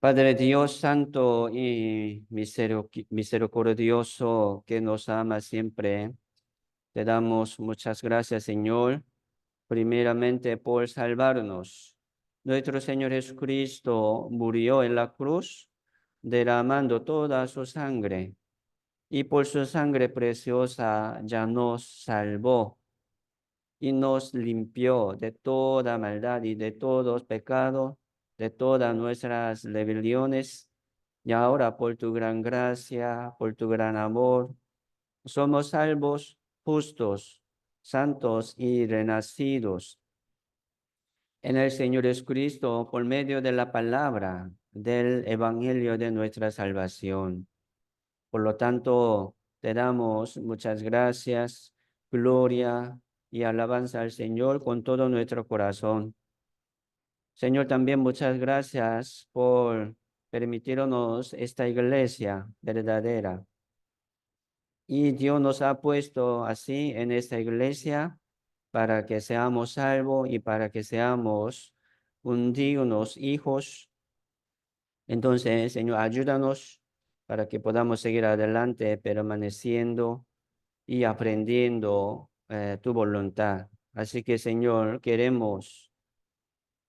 Padre Dios Santo y misericordioso que nos ama siempre, te damos muchas gracias, Señor, primeramente por salvarnos. Nuestro Señor Jesucristo murió en la cruz, derramando toda su sangre, y por su sangre preciosa ya nos salvó y nos limpió de toda maldad y de todos pecados, de todas nuestras rebeliones. Y ahora por tu gran gracia, por tu gran amor, somos salvos, justos, santos y renacidos en el Señor Jesucristo por medio de la palabra del Evangelio de nuestra salvación. Por lo tanto, te damos muchas gracias, gloria y alabanza al Señor con todo nuestro corazón. Señor, también muchas gracias por permitirnos esta iglesia verdadera. Y Dios nos ha puesto así en esta iglesia para que seamos salvos y para que seamos un dignos hijos. Entonces, Señor, ayúdanos para que podamos seguir adelante permaneciendo y aprendiendo tu voluntad. Así que, Señor, queremos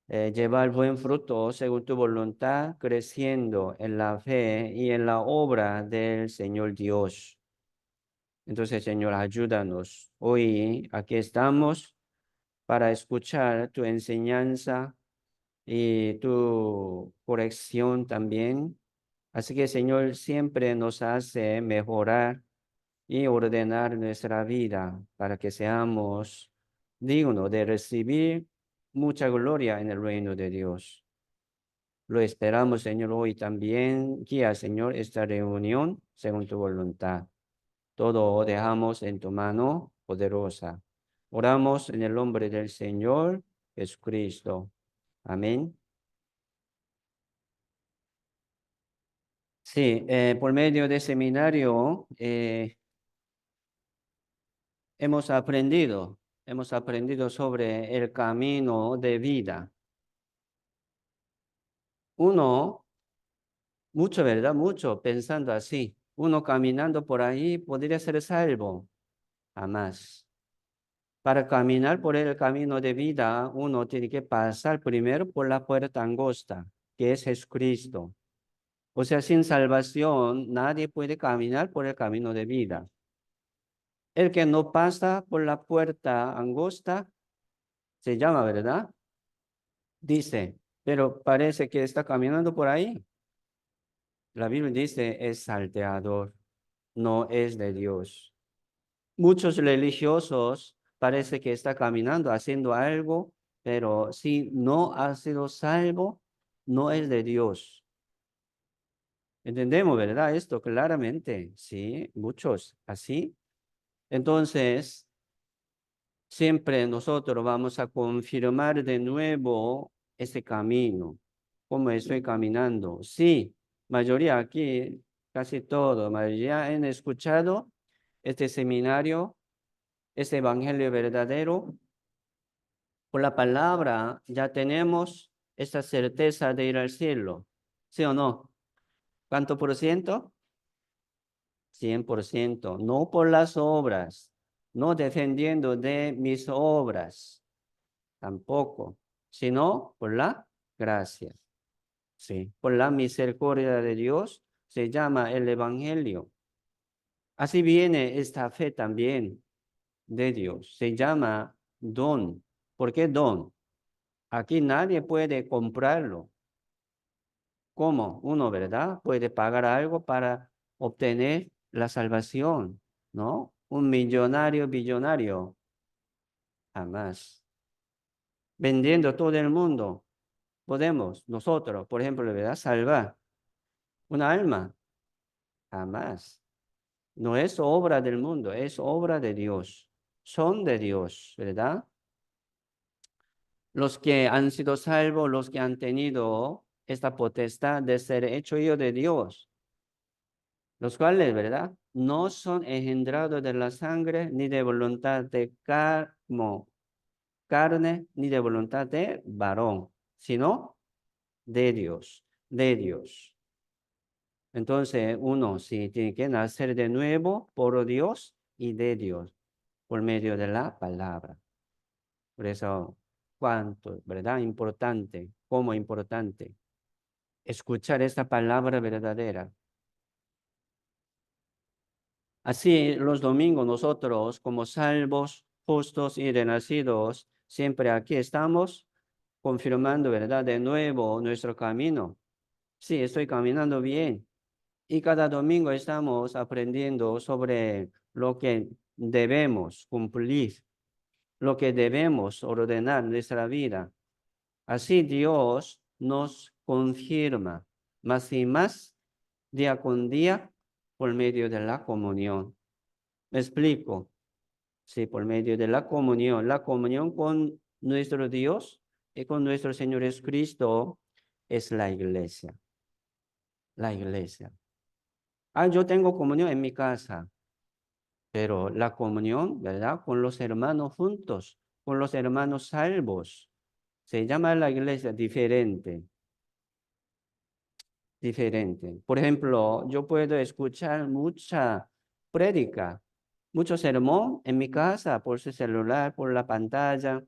llevar buen fruto según tu voluntad, creciendo en la fe y en la obra del Señor Dios. Entonces, Señor, ayúdanos. Hoy aquí estamos para escuchar tu enseñanza y tu corrección también. Así que, Señor, siempre nos hace mejorar y ordenar nuestra vida para que seamos dignos de recibir mucha gloria en el reino de Dios. Lo esperamos, Señor, hoy también. Guía, Señor, esta reunión según tu voluntad. Todo dejamos en tu mano poderosa. Oramos en el nombre del Señor Jesucristo. Amén. Sí, por medio de seminario hemos aprendido sobre el camino de vida. Uno, mucho, ¿verdad? Mucho pensando así. Uno caminando por ahí podría ser salvo. Jamás. Para caminar por el camino de vida, uno tiene que pasar primero por la puerta angosta, que es Jesucristo. O sea, sin salvación, nadie puede caminar por el camino de vida. El que no pasa por la puerta angosta se llama, ¿verdad? Dice, pero parece que está caminando por ahí. La Biblia dice, es salteador, no es de Dios. Muchos religiosos parece que está caminando, haciendo algo, pero si no ha sido salvo, no es de Dios. Entendemos, ¿verdad? Esto claramente, sí, muchos así. Entonces, siempre nosotros vamos a confirmar de nuevo ese camino, cómo estoy caminando. Sí, mayoría aquí, casi todo, mayoría han escuchado este seminario, este evangelio verdadero. Por la palabra ya tenemos esa certeza de ir al cielo, ¿sí o no? ¿Cuánto por ciento? 100%. No por las obras, no defendiendo de mis obras, tampoco, sino por la gracia, sí, por la misericordia de Dios, se llama el evangelio. Así viene esta fe también de Dios, se llama don. ¿Por qué don? Aquí nadie puede comprarlo. ¿Cómo? Uno, ¿verdad? Puede pagar algo para obtener la salvación, ¿no? Un millonario, billonario, jamás. Vendiendo todo el mundo, podemos nosotros, por ejemplo, ¿verdad? Salvar una alma, jamás. No es obra del mundo, es obra de Dios. Son de Dios, ¿verdad? Los que han sido salvos, los que han tenido esta potestad de ser hecho hijo de Dios, los cuales, ¿verdad? No son engendrados de la sangre, ni de voluntad de carne, ni de voluntad de varón, sino de Dios. de Dios. Entonces, uno sí tiene que nacer de nuevo por Dios y de Dios, por medio de la palabra. Por eso, cuánto, ¿verdad? Importante, cómo importante escuchar esta palabra verdadera. Así, los domingos nosotros, como salvos, justos y renacidos, siempre aquí estamos confirmando, ¿verdad? De nuevo nuestro camino. Sí, estoy caminando bien. Y cada domingo estamos aprendiendo sobre lo que debemos cumplir, lo que debemos ordenar en nuestra vida. Así Dios nos confirma más y más día con día por medio de la comunión. ¿Me explico? Sí, por medio de la comunión con nuestro Dios y con nuestro Señor Jesucristo es la iglesia, la iglesia. Ah, yo tengo comunión en mi casa, pero la comunión, ¿verdad? Con los hermanos juntos, con los hermanos salvos. Se llama la iglesia diferente, diferente. Por ejemplo, yo puedo escuchar mucha prédica, mucho sermón en mi casa por su celular, por la pantalla,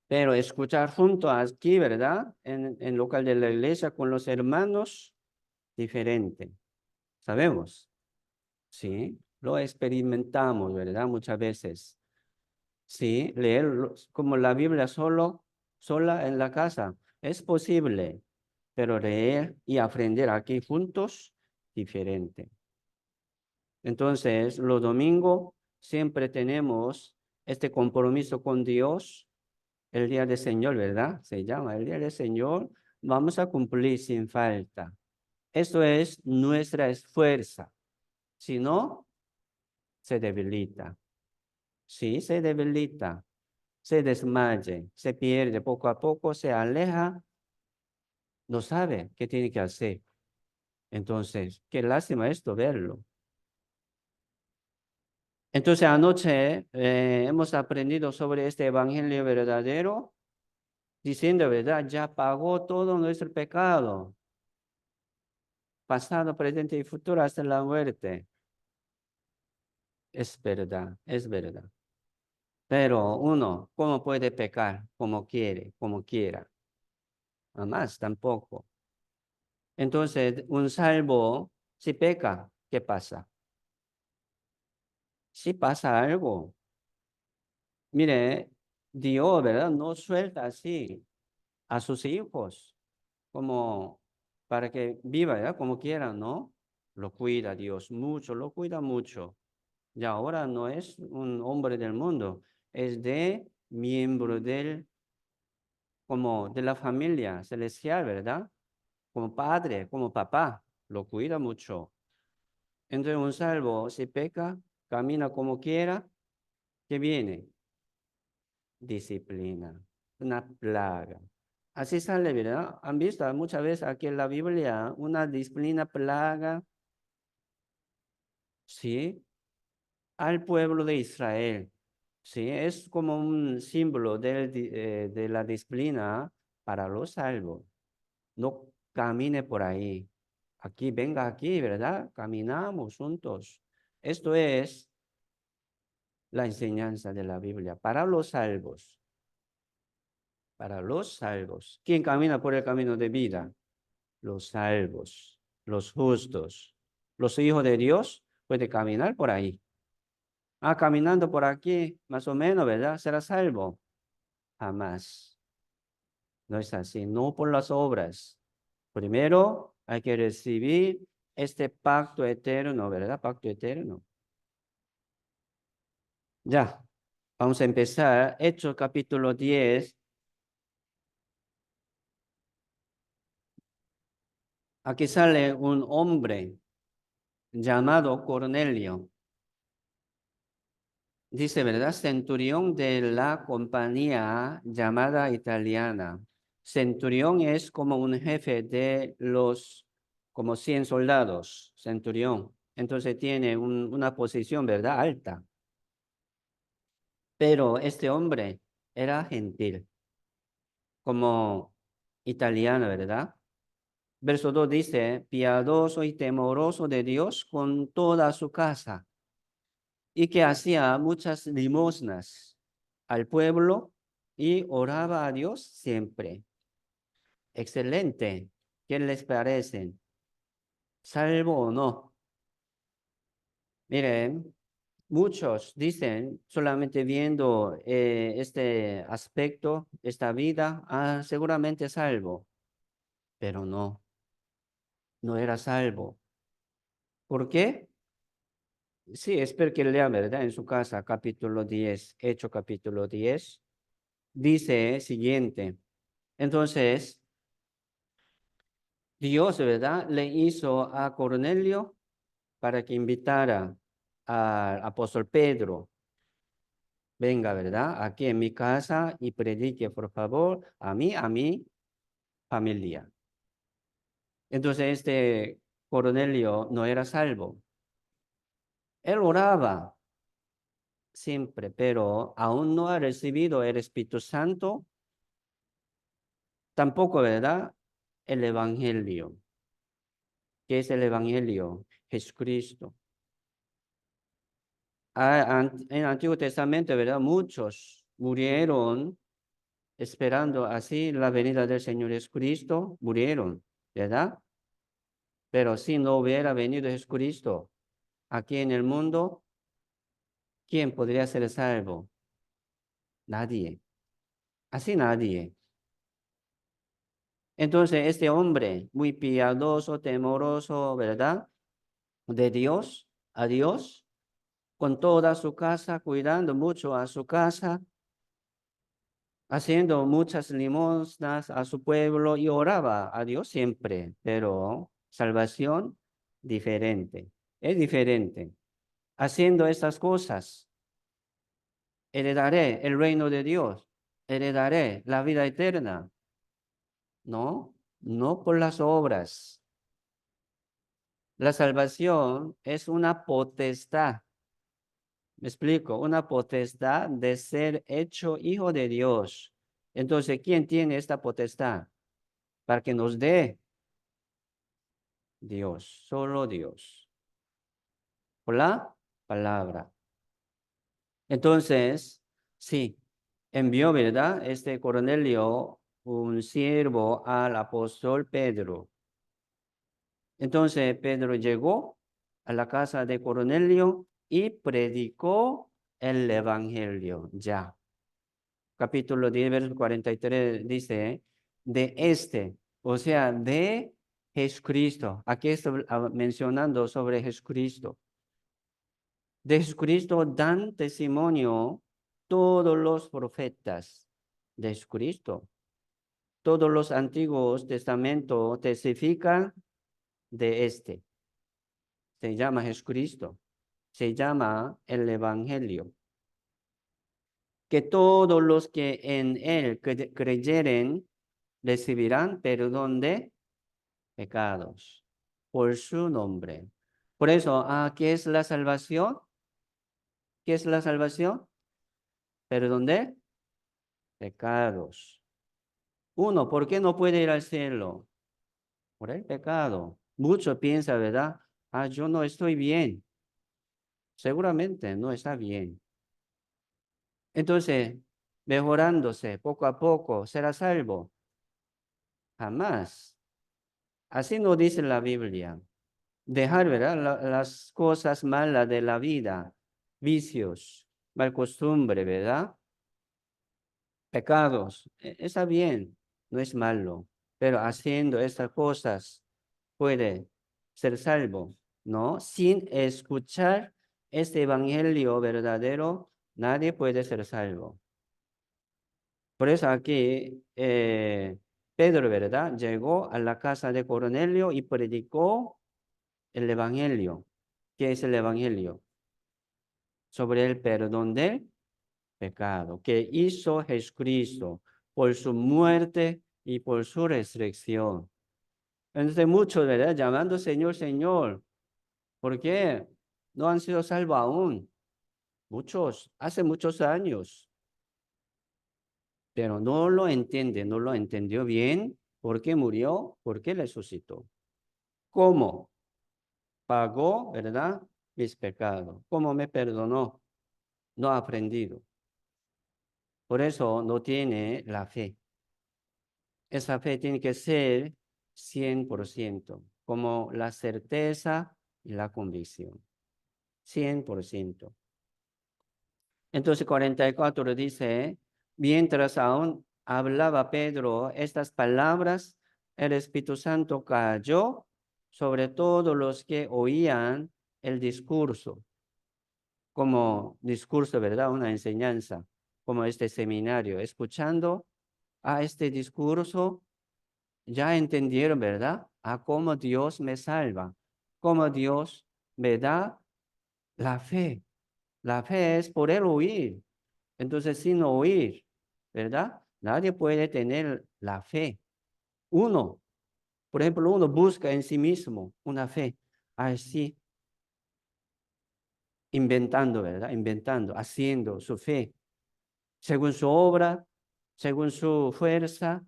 pero escuchar junto aquí, ¿verdad? En local de la iglesia con los hermanos, diferente. ¿Sabemos? Sí, lo experimentamos, ¿verdad? Muchas veces. Sí, leer como la Biblia sola en la casa, es posible, pero leer y aprender aquí juntos, diferente. Entonces, los domingos siempre tenemos este compromiso con Dios, el día del Señor, ¿verdad? Se llama el día del Señor, vamos a cumplir sin falta. Esto es nuestra fuerza, si no, se debilita. Sí, se debilita, se desmaye, se pierde poco a poco, se aleja, no sabe qué tiene que hacer. Entonces, qué lástima esto verlo. Entonces, anoche hemos aprendido sobre este evangelio verdadero, diciendo, ¿verdad? Ya pagó todo nuestro pecado, pasado, presente y futuro hasta la muerte. Es verdad, es verdad. Pero uno, ¿cómo puede pecar? Como quiere, como quiera. Jamás, tampoco. Entonces, un salvo, si peca, ¿qué pasa? Si pasa algo. Mire, Dios, ¿verdad? No suelta así a sus hijos como para que viva, ¿verdad? Como quieran, ¿no? Lo cuida Dios mucho, lo cuida mucho. Y ahora no es un hombre del mundo, es de miembro del, como de la familia celestial, ¿verdad? Como padre, como papá, lo cuida mucho. Entonces un salvo, si peca, camina como quiera, ¿qué viene? Disciplina, una plaga. Así sale, ¿verdad? Han visto muchas veces aquí en la Biblia una disciplina plaga, ¿sí? Al pueblo de Israel, ¿sí? Es como un símbolo de la disciplina para los salvos. No camine por ahí. Aquí, venga aquí, ¿verdad? Caminamos juntos. Esto es la enseñanza de la Biblia para los salvos, para los salvos. ¿Quién camina por el camino de vida? Los salvos, los justos. Los hijos de Dios pueden caminar por ahí. Ah, caminando por aquí, más o menos, ¿verdad? ¿Será salvo? Jamás. No es así, no por las obras. Primero hay que recibir este pacto eterno, ¿verdad? Pacto eterno. Ya, vamos a empezar. Hechos capítulo 10. Aquí sale un hombre llamado Cornelio. Dice, ¿verdad? Centurión de la compañía llamada italiana. Centurión es como un jefe de los, como 100 soldados, centurión. Entonces tiene una posición, ¿verdad? Alta. Pero este hombre era gentil, como italiano, ¿verdad? Verso 2 dice, piadoso y temoroso de Dios con toda su casa, y que hacía muchas limosnas al pueblo y oraba a Dios siempre. Excelente. ¿Qué les parece? ¿Salvo o no? Miren, muchos dicen, solamente viendo este aspecto, esta vida, seguramente salvo, pero no, no era salvo. ¿Por qué? Sí, espero que lea, ¿verdad? En su casa, capítulo 10, Hecho capítulo 10, dice siguiente. Entonces, Dios, ¿verdad? Le hizo a Cornelio para que invitara al apóstol Pedro. Venga, ¿verdad? Aquí en mi casa y predique, por favor, a mi familia. Entonces, este Cornelio no era salvo. Él oraba siempre, pero aún no ha recibido el Espíritu Santo, tampoco, ¿verdad? El Evangelio. ¿Qué es el Evangelio? Jesucristo. En el Antiguo Testamento, ¿verdad? Muchos murieron esperando así la venida del Señor Jesucristo, murieron, ¿verdad? Pero si no hubiera venido Jesucristo aquí en el mundo, ¿quién podría ser salvo? Nadie. Así nadie. Entonces, este hombre muy piadoso, temoroso, ¿verdad? De Dios, a Dios, con toda su casa, cuidando mucho a su casa, haciendo muchas limosnas a su pueblo y oraba a Dios siempre, pero salvación diferente, es diferente. Haciendo estas cosas, heredaré el reino de Dios, heredaré la vida eterna. No, no por las obras. La salvación es una potestad. Me explico, una potestad de ser hecho hijo de Dios. Entonces, ¿quién tiene esta potestad? Para que nos dé Dios, solo Dios, por la palabra. Entonces, sí, envió, ¿verdad? Este Cornelio, un siervo al apóstol Pedro. Entonces, Pedro llegó a la casa de Cornelio y predicó el evangelio ya. Capítulo 10, verso 43 dice, de este, o sea, de Jesucristo. Aquí estoy mencionando sobre Jesucristo. De Jesucristo dan testimonio todos los profetas de Jesucristo. Todos los antiguos testamentos testifican de este. Se llama Jesucristo. Se llama el Evangelio. Que todos los que en él creyeren recibirán perdón de pecados por su nombre. Por eso, ¿qué es la salvación? ¿Qué es la salvación? Perdón de pecados. Uno, ¿por qué no puede ir al cielo? Por el pecado. Muchos piensan, ¿verdad? Yo no estoy bien. Seguramente no está bien. Entonces, mejorándose poco a poco, será salvo. Jamás. Así no dice la Biblia. Dejar, ¿verdad? Las cosas malas de la vida, vicios, mal costumbre, ¿verdad? Pecados. Está bien, no es malo. Pero haciendo estas cosas puede ser salvo, ¿no? Sin escuchar este evangelio verdadero, nadie puede ser salvo. Por eso aquí Pedro, ¿verdad? Llegó a la casa de Cornelio y predicó el evangelio. ¿Qué es el evangelio? Sobre el perdón del pecado que hizo Jesucristo por su muerte y por su resurrección. Entonces muchos, ¿verdad? Llamando Señor, Señor. ¿Por qué? No han sido salvos aún. Muchos, hace muchos años. Pero no lo entiende, no lo entendió bien ¿Por qué murió? ¿Por qué resucitó? ¿Cómo? Pagó, ¿verdad? Mis pecados. ¿Cómo me perdonó? No ha aprendido. Por eso no tiene la fe. Esa fe tiene que ser 100%, como la certeza y la convicción. 100%. Entonces 44 dice, mientras aún hablaba Pedro estas palabras, el Espíritu Santo cayó sobre todos los que oían el discurso, como discurso, ¿verdad? Una enseñanza, como este seminario. Escuchando a este discurso, ya entendieron, ¿verdad? A cómo Dios me salva, cómo Dios me da la fe. La fe es poder oír. Entonces, sin oír, ¿verdad? Nadie puede tener la fe. Uno, por ejemplo, uno busca en sí mismo una fe, así, inventando, ¿verdad? Inventando, haciendo su fe, según su obra, según su fuerza,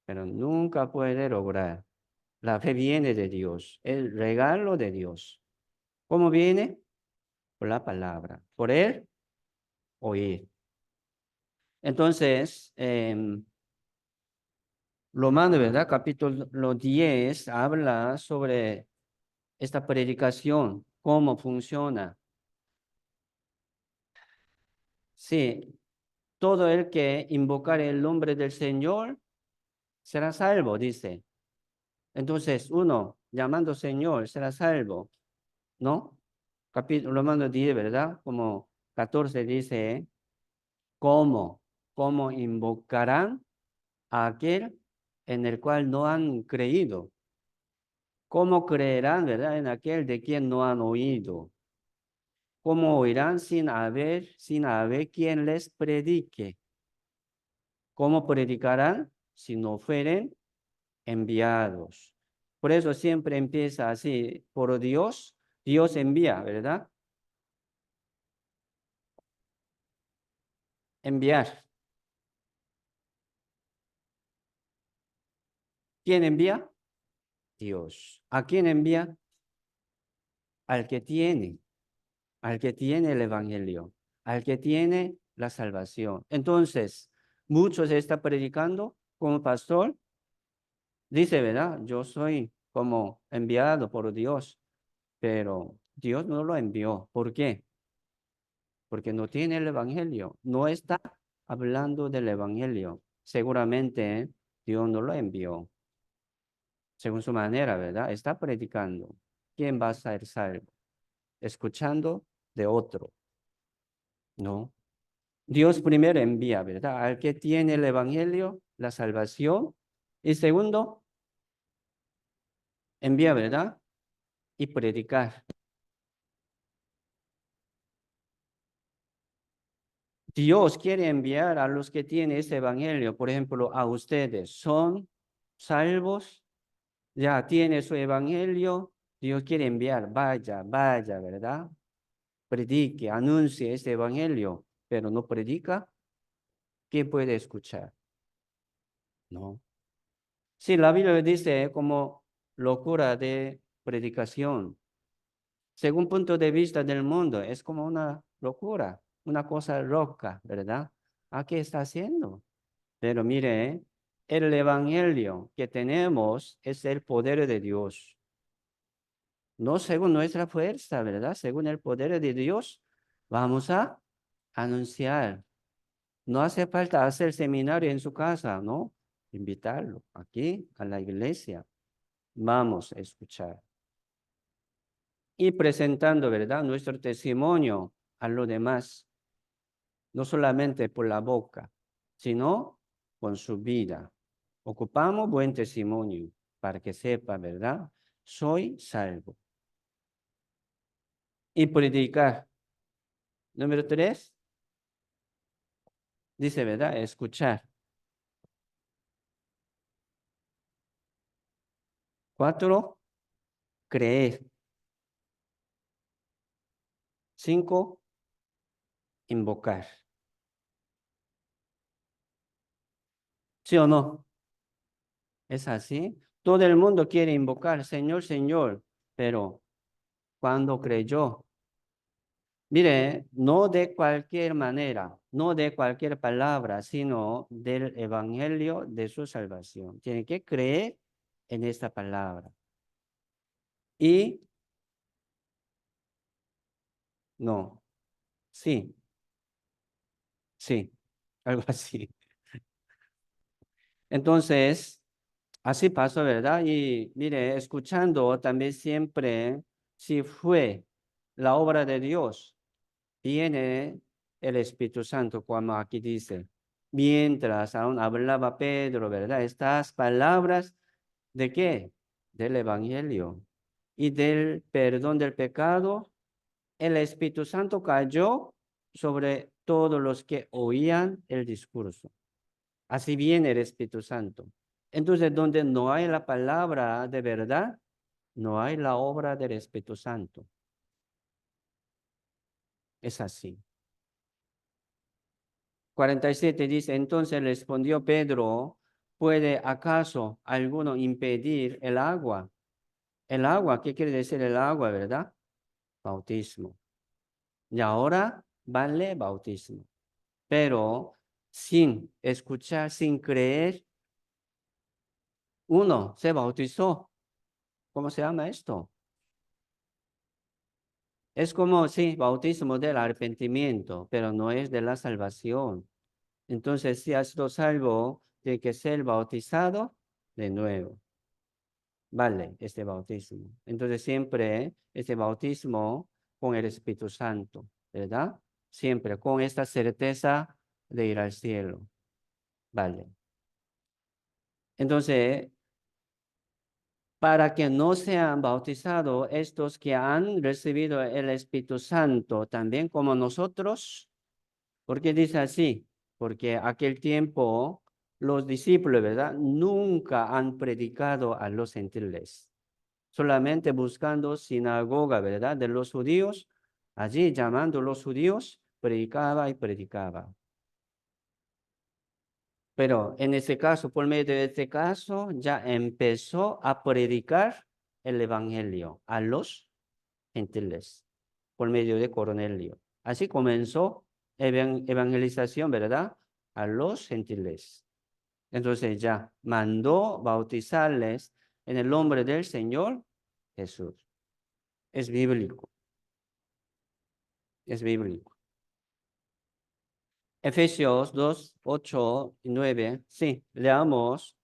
pero nunca puede lograr. La fe viene de Dios, el regalo de Dios. ¿Cómo viene? Por la palabra, por él oír. Entonces, Romano, ¿verdad? Capítulo 10 habla sobre esta predicación, cómo funciona. Sí, todo el que invocar el nombre del Señor será salvo, dice. Entonces, uno llamando Señor será salvo, ¿no? Capítulo Romano 10, ¿verdad? Como 14 dice, ¿cómo? ¿Cómo invocarán a aquel en el cual no han creído? ¿Cómo creerán, verdad, en aquel de quien no han oído? ¿Cómo oirán sin haber quien les predique? ¿Cómo predicarán si no fueren enviados? Por eso siempre empieza así, por Dios, Dios envía, ¿verdad? Enviar. ¿Quién envía? Dios. ¿A quién envía? Al que tiene, al que tiene el evangelio, al que tiene la salvación. Entonces, muchos están predicando como pastor, dice, ¿verdad? Yo soy como enviado por Dios, pero Dios no lo envió. ¿Por qué? Porque no tiene el evangelio, no está hablando del evangelio. Seguramente Dios no lo envió, según su manera, ¿verdad? Está predicando. ¿Quién va a ser salvo? Escuchando de otro, ¿no? Dios primero envía, ¿verdad? Al que tiene el evangelio, la salvación. Y segundo, envía, ¿verdad? Y predicar. Dios quiere enviar a los que tienen ese evangelio, por ejemplo, a ustedes. ¿Son salvos? Ya tiene su evangelio. Dios quiere enviar. Vaya, vaya, ¿verdad? Predique, anuncie ese evangelio, pero no predica. ¿Quién puede escuchar? No. Sí, la Biblia dice como locura de predicación. Según punto de vista del mundo, es como una locura, una cosa loca, ¿verdad? ¿A qué está haciendo? Pero mire, el evangelio que tenemos es el poder de Dios. No según nuestra fuerza, ¿verdad? Según el poder de Dios, vamos a anunciar. No hace falta hacer seminario en su casa, ¿no? Invitarlo aquí a la iglesia. Vamos a escuchar. Y presentando, ¿verdad? Nuestro testimonio a los demás, no solamente por la boca, sino con su vida. Ocupamos buen testimonio para que sepa, ¿verdad? Soy salvo. Y predicar. Número 3, dice, ¿verdad? Escuchar. 4, creer. 5, invocar. ¿Sí o no? Es así. Todo el mundo quiere invocar, Señor, Señor, pero cuando creyó, mire, no de cualquier manera, no de cualquier palabra, sino del evangelio de su salvación. Tiene que creer en esta palabra. Y no, sí, sí, algo así. Entonces, así pasó, ¿verdad? Y mire, escuchando también siempre, si fue la obra de Dios, viene el Espíritu Santo, como aquí dice. Mientras aún hablaba Pedro, ¿verdad? Estas palabras, ¿de qué? Del Evangelio y del perdón del pecado. El Espíritu Santo cayó sobre todos los que oían el discurso. Así viene el Espíritu Santo. Entonces, donde no hay la palabra de verdad, no hay la obra del Espíritu Santo. Es así. 47 dice, entonces respondió Pedro, ¿puede acaso alguno impedir el agua? El agua, ¿qué quiere decir el agua, verdad? Bautismo. Y ahora vale bautismo. Pero sin escuchar, sin creer, uno se bautizó. ¿Cómo se llama esto? Es como, sí, bautismo del arrepentimiento, pero no es de la salvación. Entonces, si has sido salvo, tiene que ser bautizado de nuevo. Vale, este bautismo. Entonces, siempre este bautismo con el Espíritu Santo, ¿verdad? Siempre con esta certeza de ir al cielo. Vale. Entonces, para que no sean bautizados estos que han recibido el Espíritu Santo, también como nosotros. ¿Por qué dice así? Porque aquel tiempo los discípulos, ¿verdad? Nunca han predicado a los gentiles, solamente buscando sinagoga, ¿verdad? De los judíos, allí llamando a los judíos, predicaba y predicaba. Pero en este caso, por medio de este caso, ya empezó a predicar el evangelio a los gentiles por medio de Cornelio. Así comenzó evangelización, ¿verdad? A los gentiles. Entonces ya mandó bautizarles en el nombre del Señor Jesús. Es bíblico, es bíblico. Efesios 2, 8 y 9. Sí, leamos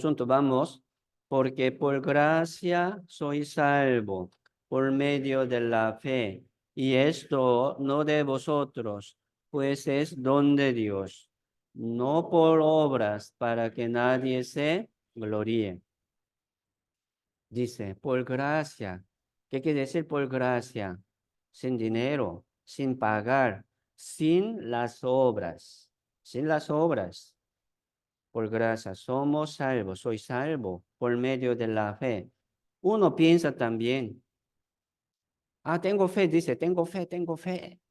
juntos, vamos. Porque por gracia soy salvo por medio de la fe. Y esto no de vosotros, pues es don de Dios, no por obras para que nadie se gloríe. Dice, por gracia. ¿Qué quiere decir por gracia? Sin dinero, sin pagar, sin las obras, sin las obras. Por gracia somos salvos, soy salvo por medio de la fe. Uno piensa también, tengo fe, dice, tengo fe, tengo fe.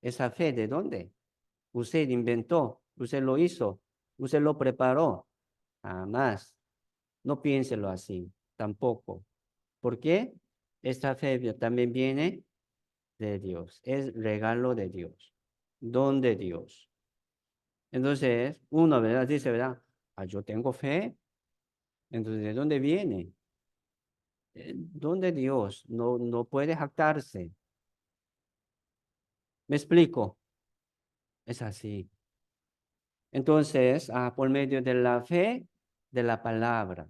¿Esa fe de dónde? Usted inventó, usted lo hizo, usted lo preparó. Jamás. No piénselo así, tampoco. ¿Por qué? Esta fe también viene de Dios, es regalo de Dios, don de Dios. Entonces, uno, ¿verdad? Dice, ¿verdad? Yo tengo fe. Entonces, ¿de dónde viene? Don de Dios, no puede jactarse. ¿Me explico? Es así. Entonces, por medio de la fe, de la palabra,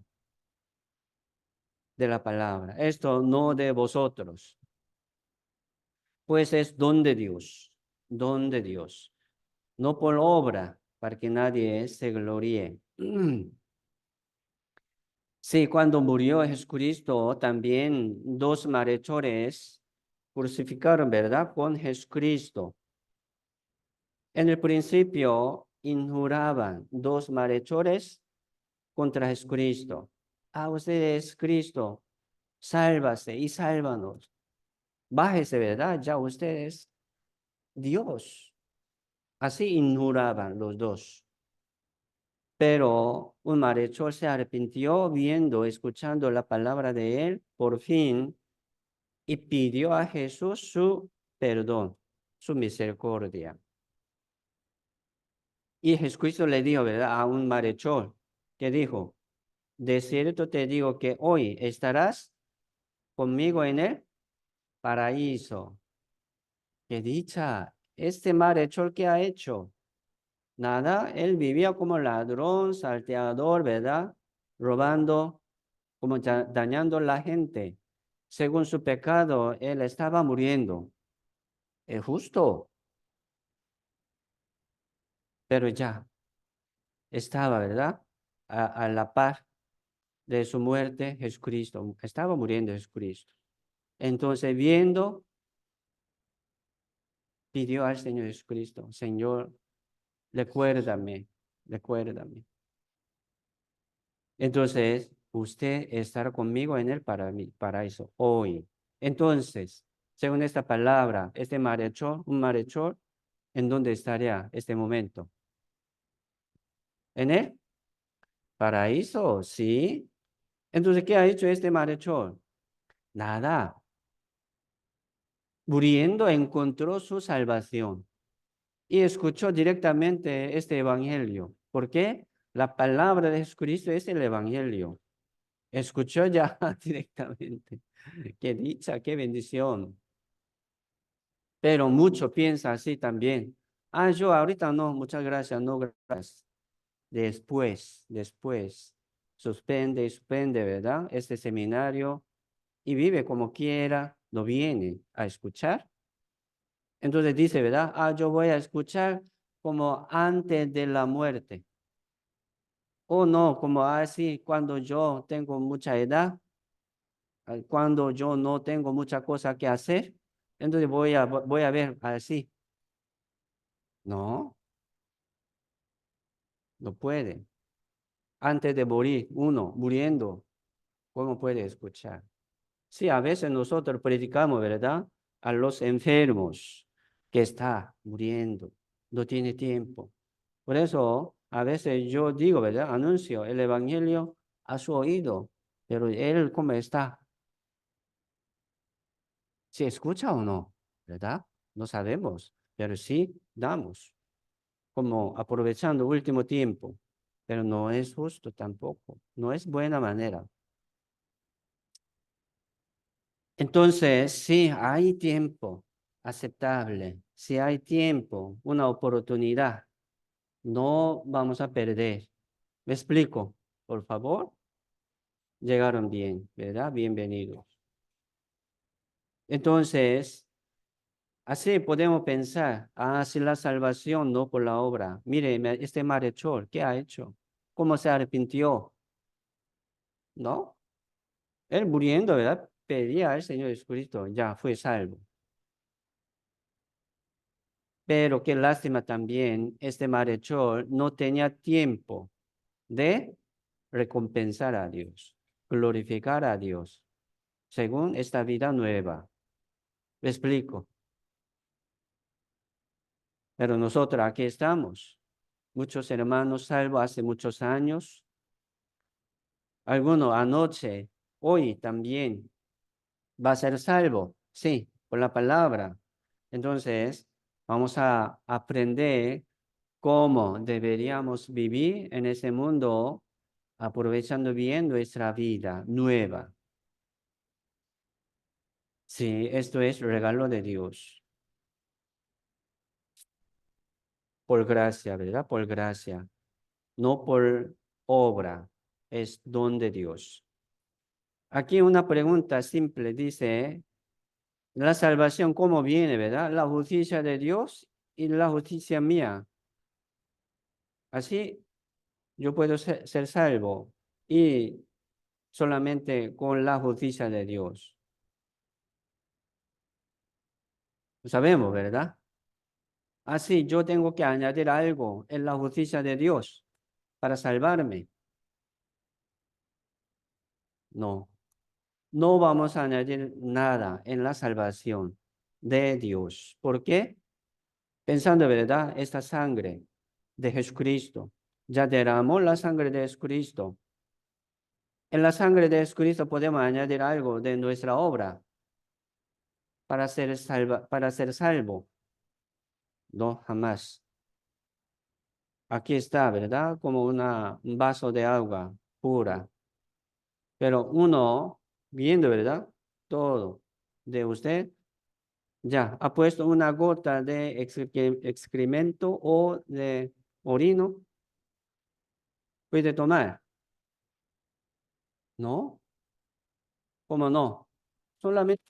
de la palabra. Esto no de vosotros, pues es don de Dios, don de Dios. No por obra, para que nadie se gloríe. Sí, cuando murió Jesucristo, también dos malhechores crucificaron, ¿verdad? Con Jesucristo. En el principio injuraban dos malhechores contra Jesucristo. Usted es Cristo, sálvase y sálvanos. Bájese, ¿verdad? Ya usted es Dios. Así ignoraban los dos. Pero un malhechor se arrepintió viendo, escuchando la palabra de él, por fin, y pidió a Jesús su perdón, su misericordia. Y Jesucristo le dijo, ¿verdad? A un malhechor, que dijo, de cierto te digo que hoy estarás conmigo en el paraíso. Qué dicha, este malhechor que ha hecho. Nada, él vivía como ladrón, salteador, ¿verdad? Robando, como dañando a la gente. Según su pecado, él estaba muriendo. Es justo, pero ya estaba, ¿verdad? A la par de su muerte, Jesucristo. Estaba muriendo Jesucristo. Entonces, viendo, pidió al Señor Jesucristo, Señor, recuérdame, recuérdame. Entonces, usted estará conmigo en el paraíso hoy. Entonces, según esta palabra, este malhechor, un malhechor, ¿en dónde estaría este momento? ¿En el paraíso? Sí. Entonces, ¿qué ha hecho este malhechor? Nada. Muriendo encontró su salvación y escuchó directamente este evangelio. ¿Por qué? La palabra de Jesucristo es el evangelio. Escuchó ya directamente. Qué dicha, qué bendición. Pero mucho piensa así también. Ah, yo ahorita no, muchas gracias, no gracias. Después, suspende, ¿verdad? Este seminario y vive como quiera, no viene a escuchar. Entonces dice, ¿verdad? Ah, yo voy a escuchar como antes de la muerte. O no, como así, cuando yo tengo mucha edad, cuando yo no tengo mucha cosa que hacer, entonces voy a ver así. No, no puede. Antes de morir, uno muriendo, ¿cómo puede escuchar? Sí, a veces nosotros predicamos, ¿verdad? A los enfermos que está muriendo, no tiene tiempo. Por eso, a veces yo digo, ¿verdad? Anuncio el evangelio a su oído, pero él, ¿cómo está? ¿Si escucha o no? ¿Verdad? No sabemos, pero sí damos, como aprovechando último tiempo, pero no es justo tampoco, no es buena manera. Entonces, si hay tiempo aceptable, si hay tiempo, una oportunidad, no vamos a perder. ¿Me explico? Por favor, llegaron bien, ¿verdad? Bienvenidos. Entonces, así podemos pensar, si la salvación no por la obra. Mire, este malhechor, ¿qué ha hecho? ¿Cómo se arrepintió? ¿No? Él muriendo, ¿verdad? Pedía al Señor Jesucristo, ya fue salvo. Pero qué lástima también, este malhechor no tenía tiempo de recompensar a Dios, glorificar a Dios, según esta vida nueva. ¿Me explico? Pero nosotros aquí estamos. Muchos hermanos salvos hace muchos años, algunos anoche, hoy también va a ser salvo, sí, por la palabra. Entonces, vamos a aprender cómo deberíamos vivir en ese mundo, aprovechando bien nuestra vida nueva. Sí, esto es regalo de Dios, por gracia, ¿verdad? Por gracia, no por obra, es don de Dios. Aquí una pregunta simple dice, la salvación, ¿cómo viene, verdad? La justicia de Dios y la justicia mía. Así yo puedo ser salvo y solamente con la justicia de Dios. Lo sabemos, ¿verdad? Así yo tengo que añadir algo en la justicia de Dios para salvarme. No, no vamos a añadir nada en la salvación de Dios. ¿Por qué? Pensando, ¿verdad? Esta sangre de Jesucristo. Ya derramó la sangre de Jesucristo. En la sangre de Jesucristo podemos añadir algo de nuestra obra para ser salvo. No, jamás. Aquí está, ¿verdad? Como un vaso de agua pura. Pero uno, viendo, ¿verdad? Todo de usted, ya ha puesto una gota de excremento o de orino, puede tomar. ¿No? ¿Cómo no? Solamente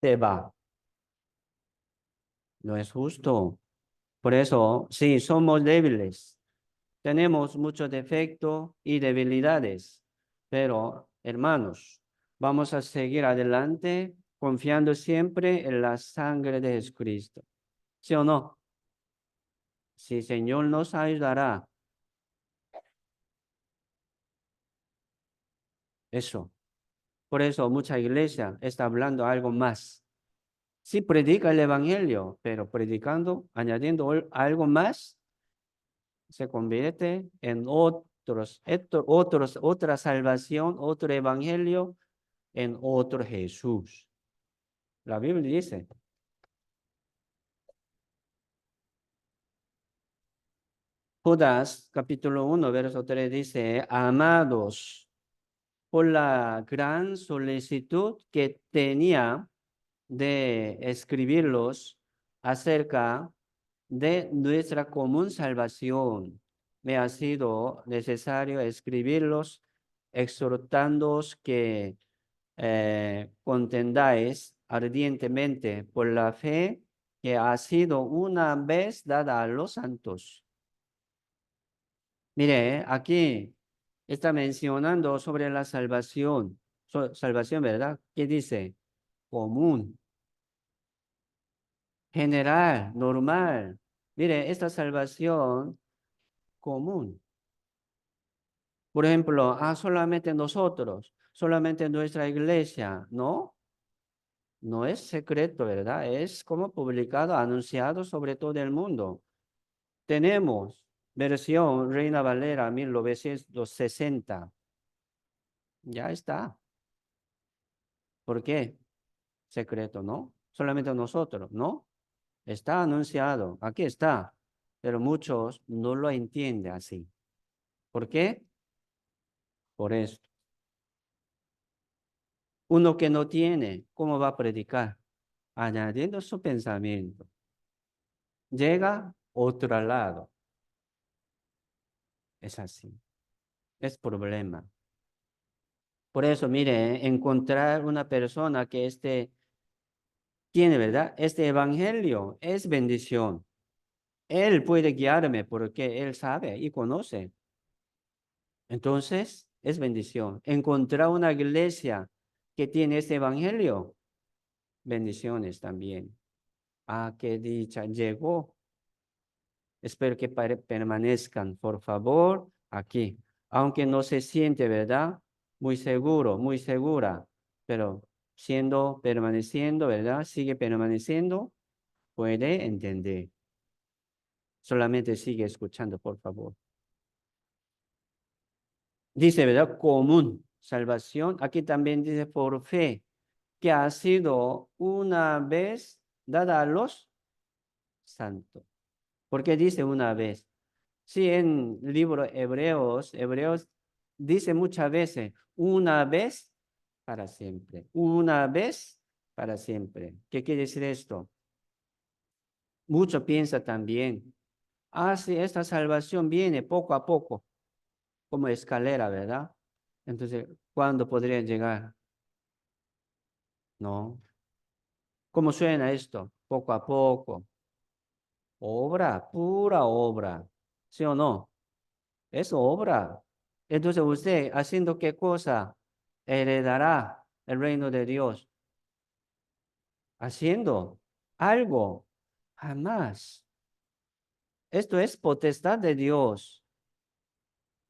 se va. No es justo. Por eso, sí, somos débiles. Tenemos muchos defectos y debilidades. Pero, hermanos, vamos a seguir adelante confiando siempre en la sangre de Jesucristo. ¿Sí o no? Sí, Señor nos ayudará. Eso. Por eso mucha iglesia está hablando algo más. Sí, predica el evangelio, pero predicando, añadiendo algo más, se convierte en otra salvación, otro evangelio, en otro Jesús. La Biblia dice, Judas capítulo 1, verso 3 dice, amados, por la gran solicitud que tenía de escribirlos acerca de nuestra común salvación. Me ha sido necesario escribirlos exhortándoos que contendáis ardientemente por la fe que ha sido una vez dada a los santos. Mire, aquí está mencionando sobre la salvación. Salvación, ¿verdad? ¿Qué dice? Común, general, normal. Mire, esta salvación común. Por ejemplo, solamente nosotros, solamente nuestra iglesia, ¿no? No es secreto, ¿verdad? Es como publicado, anunciado sobre todo el mundo. Tenemos versión Reina Valera 1960. Ya está. ¿Por qué? Secreto, ¿no? Solamente nosotros, ¿no? Está anunciado, aquí está. Pero muchos no lo entienden así. ¿Por qué? Por esto. Uno que no tiene, ¿cómo va a predicar? Añadiendo su pensamiento. Llega otro lado. Es así. Es problema. Por eso, mire, encontrar una persona que tiene, ¿verdad? Este evangelio es bendición. Él puede guiarme porque él sabe y conoce. Entonces, es bendición. Encontrar una iglesia que tiene este evangelio, bendiciones también. Ah, qué dicha, llegó. Espero que permanezcan, por favor, aquí. Aunque no se siente, ¿verdad? Muy seguro, muy segura, pero permaneciendo, ¿verdad? Sigue permaneciendo, puede entender. Solamente sigue escuchando, por favor. Dice, ¿verdad? Común, salvación. Aquí también dice por fe, que ha sido una vez dada a los santos. ¿Por qué dice una vez? Sí, en el libro Hebreos dice muchas veces, una vez para siempre, una vez para siempre. ¿Qué quiere decir esto? Mucho piensa también, sí, esta salvación viene poco a poco, como escalera, ¿verdad? Entonces, ¿cuándo podría llegar? No. ¿Cómo suena esto? Poco a poco. Obra, pura obra. ¿Sí o no? Es obra. Entonces usted, ¿haciendo qué cosa? Heredará el reino de Dios. Haciendo algo. Jamás. Esto es potestad de Dios,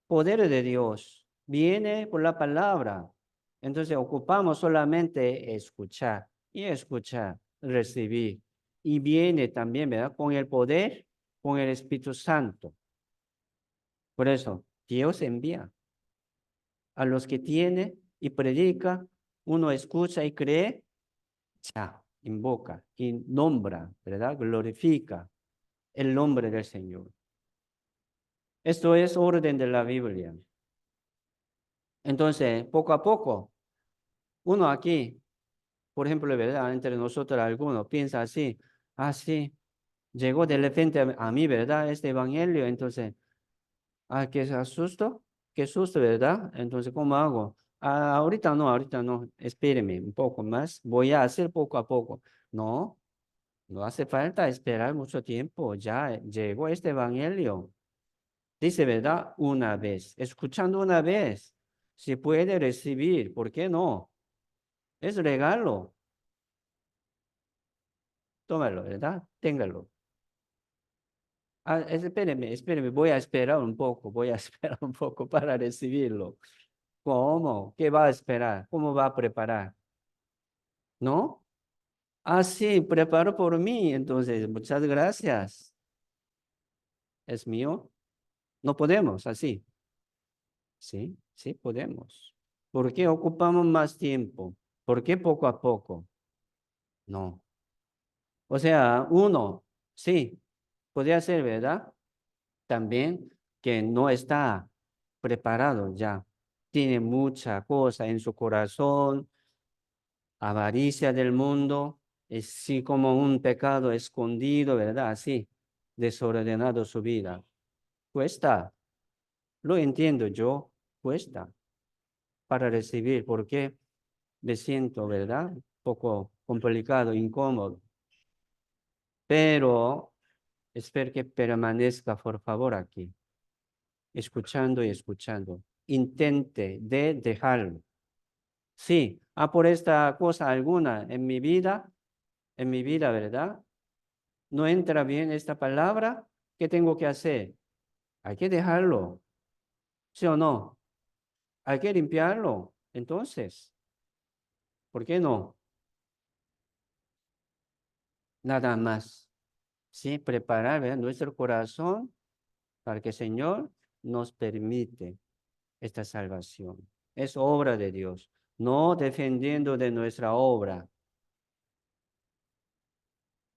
poder de Dios. Viene por la palabra. Entonces ocupamos solamente escuchar y escuchar, recibir. Y viene también, ¿verdad? Con el poder, con el Espíritu Santo. Por eso, Dios envía a los que tiene y predica, uno escucha y cree, ya, invoca y nombra, ¿verdad? Glorifica el nombre del Señor. Esto es orden de la Biblia. Entonces, poco a poco, uno aquí, por ejemplo, ¿verdad? Entre nosotros algunos piensa así, sí, llegó de repente a mí, ¿verdad? Este evangelio, entonces, qué susto, ¿verdad? Entonces, ¿cómo hago? Ahorita no, espéreme un poco más, voy a hacer poco a poco. No, no hace falta esperar mucho tiempo, ya llegó este evangelio. Dice, ¿verdad? Una vez, escuchando una vez, se puede recibir, ¿por qué no? Es regalo, tómalo, ¿verdad? Téngalo. Espéreme, voy a esperar un poco, voy a esperar un poco para recibirlo. ¿Cómo? ¿Qué va a esperar? ¿Cómo va a preparar? ¿No? Sí, preparo por mí. Entonces, muchas gracias. ¿Es mío? No podemos, así. Sí, sí podemos. ¿Por qué ocupamos más tiempo? ¿Por qué poco a poco? No. O sea, uno, sí, podría ser, ¿verdad? También que no está preparado ya. Tiene mucha cosa en su corazón, avaricia del mundo, es sí como un pecado escondido, ¿verdad? Así, desordenado su vida. Cuesta, lo entiendo yo, cuesta para recibir, porque me siento, ¿verdad? Un poco complicado, incómodo, pero espero que permanezca, por favor, aquí, escuchando y escuchando. Intente de dejarlo. Sí, por esta cosa alguna en mi vida, ¿verdad? No entra bien esta palabra, ¿qué tengo que hacer? Hay que dejarlo, ¿sí o no? Hay que limpiarlo. Entonces, ¿por qué no? Nada más. Sí, preparar, ¿verdad? Nuestro corazón para que el Señor nos permite esta salvación. Es obra de Dios, no defendiendo de nuestra obra.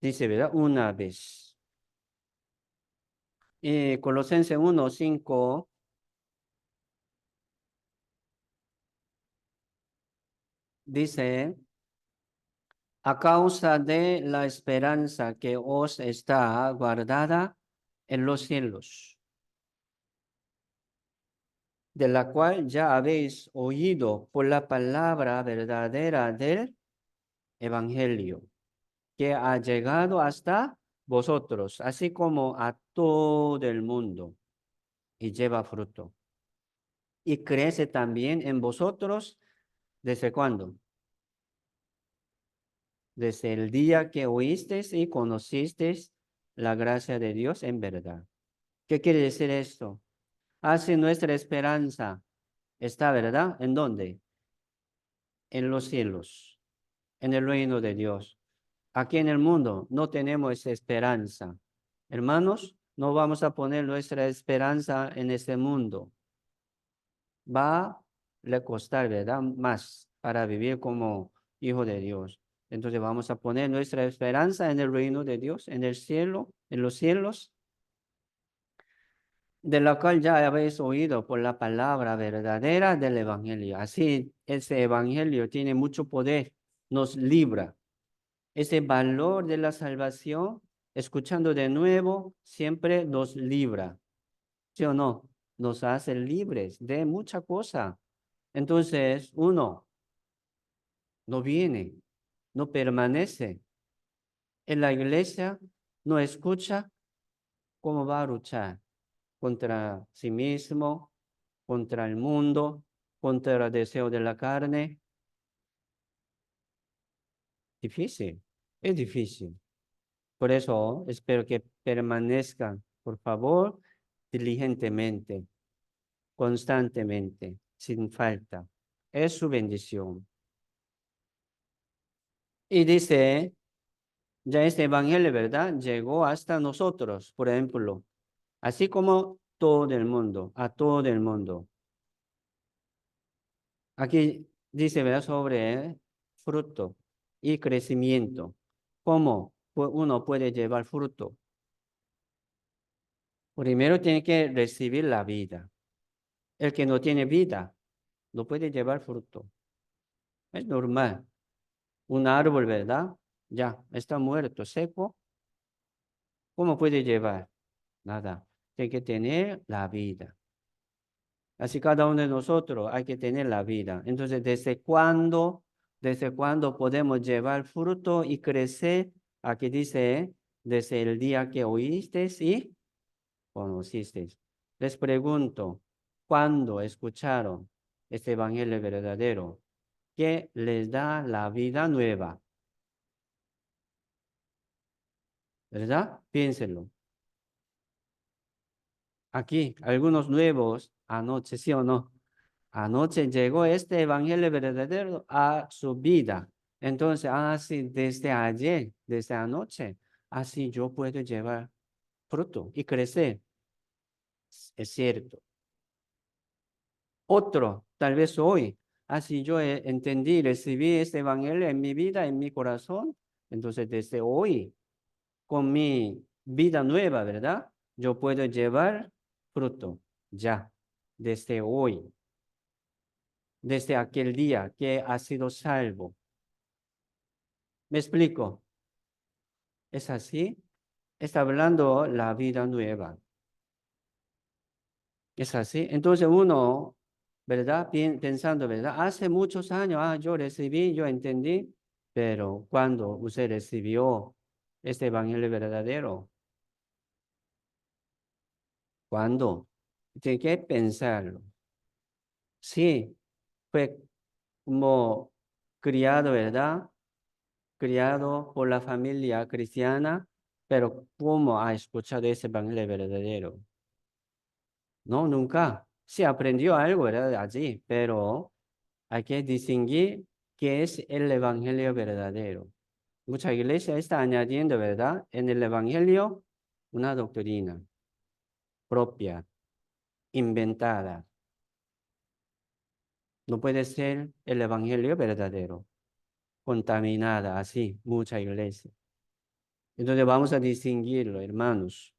Dice, ¿verdad? Una vez. Colosenses 1:5 dice, a causa de la esperanza que os está guardada en los cielos, de la cual ya habéis oído por la palabra verdadera del Evangelio, que ha llegado hasta vosotros, así como a todo el mundo, y lleva fruto. Y crece también en vosotros, ¿desde cuándo? desde el día que oísteis y conocisteis la gracia de Dios en verdad. ¿Qué quiere decir esto? Así nuestra esperanza está, ¿verdad? ¿En dónde? En los cielos, en el reino de Dios. Aquí en el mundo no tenemos esa esperanza. Hermanos, no vamos a poner nuestra esperanza en este mundo. Va a costar, ¿verdad? Más para vivir como hijo de Dios. Entonces vamos a poner nuestra esperanza en el reino de Dios, en el cielo, en los cielos, de la cual ya habéis oído por la palabra verdadera del Evangelio. Así, ese Evangelio tiene mucho poder, nos libra. Ese valor de la salvación, escuchando de nuevo, siempre nos libra. ¿Sí o no? Nos hace libres de mucha cosa. Entonces, uno no viene, no permanece en la iglesia, no escucha, ¿cómo va a luchar? Contra sí mismo, contra el mundo, contra el deseo de la carne. Difícil, es difícil. Por eso espero que permanezcan, por favor, diligentemente, constantemente, sin falta. Es su bendición. Y dice, ya este evangelio, ¿verdad? Llegó hasta nosotros, por ejemplo, así como todo el mundo, a todo el mundo. Aquí dice, ¿verdad? Sobre fruto y crecimiento. ¿Cómo uno puede llevar fruto? Primero tiene que recibir la vida. El que no tiene vida no puede llevar fruto. Es normal. Un árbol, ¿verdad? Ya, está muerto, seco. ¿Cómo puede llevar? Nada. Tiene que tener la vida. Así cada uno de nosotros hay que tener la vida. Entonces, desde cuándo podemos llevar fruto y crecer? Aquí dice, desde el día que oísteis y conocisteis. Les pregunto, ¿cuándo escucharon este evangelio verdadero que les da la vida nueva? ¿Verdad? Piénsenlo. Aquí, algunos nuevos, anoche, ¿sí o no? Anoche llegó este evangelio verdadero a su vida. Entonces, así desde ayer, desde anoche, así yo puedo llevar fruto y crecer. Es cierto. Otro, tal vez hoy, así yo entendí, recibí este evangelio en mi vida, en mi corazón. Entonces, desde hoy, con mi vida nueva, ¿verdad? Yo puedo llevar fruto ya, desde hoy, desde aquel día que ha sido salvo. ¿Me explico? ¿Es así? Está hablando la vida nueva. ¿Es así? Entonces uno, ¿verdad? Pensando, ¿verdad? Hace muchos años, yo recibí, yo entendí, pero cuando usted recibió este evangelio verdadero, ¿cuándo? Tiene que pensarlo. Sí, fue como criado, ¿verdad? Criado por la familia cristiana, pero ¿cómo ha escuchado ese evangelio verdadero? No, nunca. Sí aprendió algo, ¿verdad? Allí, pero hay que distinguir qué es el evangelio verdadero. Mucha iglesia está añadiendo, ¿verdad? En el evangelio una doctrina propia, inventada. No puede ser el evangelio verdadero, contaminada así, mucha iglesia. Entonces vamos a distinguirlo, hermanos.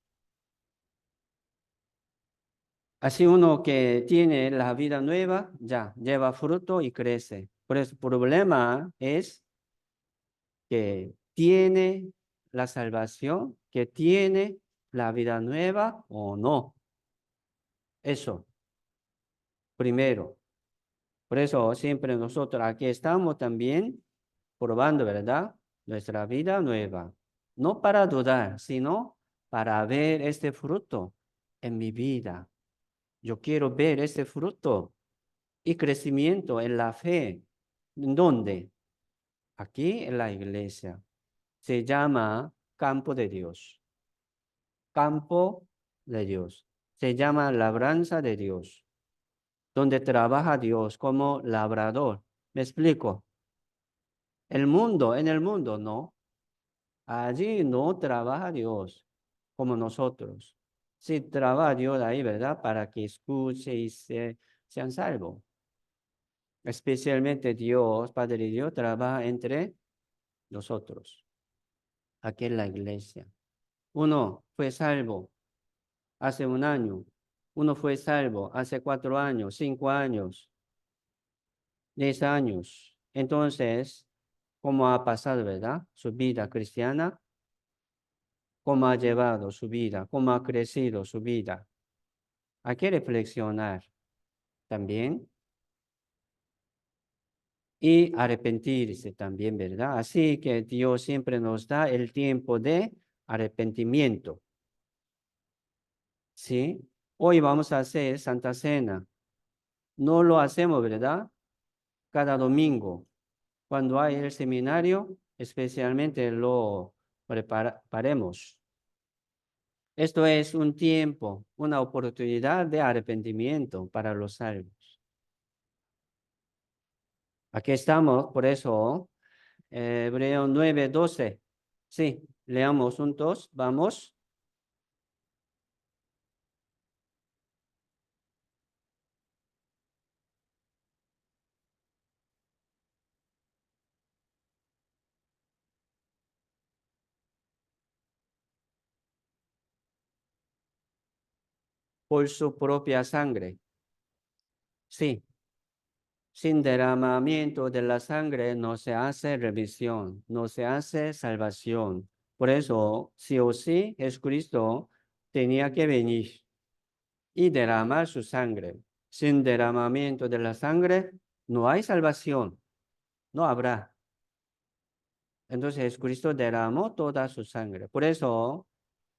Así uno que tiene la vida nueva, ya lleva fruto y crece. Por eso el problema es que tiene la salvación, que tiene la vida nueva o no. Eso, primero. Por eso siempre nosotros aquí estamos también probando, ¿verdad? Nuestra vida nueva. No para dudar, sino para ver este fruto en mi vida. Yo quiero ver este fruto y crecimiento en la fe. ¿En dónde? aquí en la iglesia. Se llama campo de Dios. Campo de Dios. Se llama labranza de Dios, donde trabaja Dios como labrador. ¿Me explico? En el mundo, no. Allí no trabaja Dios como nosotros. Sí trabaja Dios ahí, ¿verdad? Para que escuche y sean salvos. Especialmente Dios, Padre Dios, trabaja entre nosotros, aquí en la iglesia. Uno fue salvo hace un año, uno fue salvo hace 4 años, 5 años, 10 años. Entonces, ¿cómo ha pasado, verdad? Su vida cristiana, ¿cómo ha llevado su vida? ¿Cómo ha crecido su vida? Hay que reflexionar también y arrepentirse también, ¿verdad? Así que Dios siempre nos da el tiempo de arrepentimiento. ¿Sí? Hoy vamos a hacer Santa Cena. No lo hacemos, ¿verdad? Cada domingo. Cuando hay el seminario, especialmente lo preparemos. Esto es un tiempo, una oportunidad de arrepentimiento para los salvos. Aquí estamos, por eso, Hebreos 9:12. Sí, leamos juntos, vamos. Por su propia sangre. Sí, sin derramamiento de la sangre no se hace remisión, no se hace salvación. Por eso, sí o sí, Jesucristo tenía que venir y derramar su sangre. Sin derramamiento de la sangre no hay salvación, no habrá. Entonces Jesucristo derramó toda su sangre. Por eso,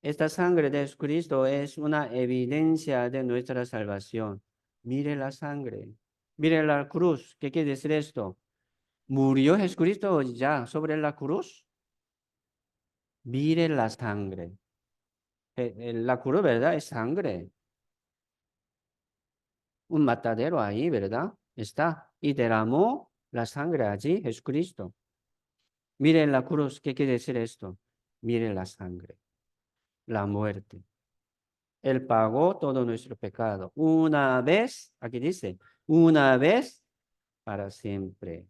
esta sangre de Jesucristo es una evidencia de nuestra salvación. Mire la sangre, mire la cruz. ¿Qué quiere decir esto? ¿Murió Jesucristo ya sobre la cruz? Mire la sangre. La cruz, ¿verdad? Es sangre. Un matadero ahí, ¿verdad? Está. Y derramó la sangre allí, Jesucristo. Mire la cruz. ¿Qué quiere decir esto? Mire la sangre, la muerte. Él pagó todo nuestro pecado. Una vez, aquí dice, una vez para siempre.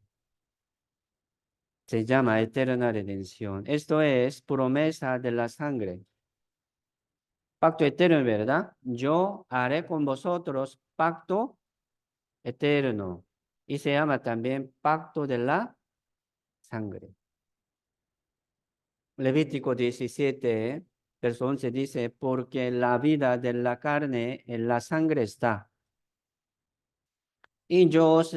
Se llama eterna redención. Esto es promesa de la sangre. Pacto eterno, ¿verdad? Yo haré con vosotros pacto eterno. Y se llama también pacto de la sangre. Levítico 17, verso 11 dice, porque la vida de la carne en la sangre está. Y yo os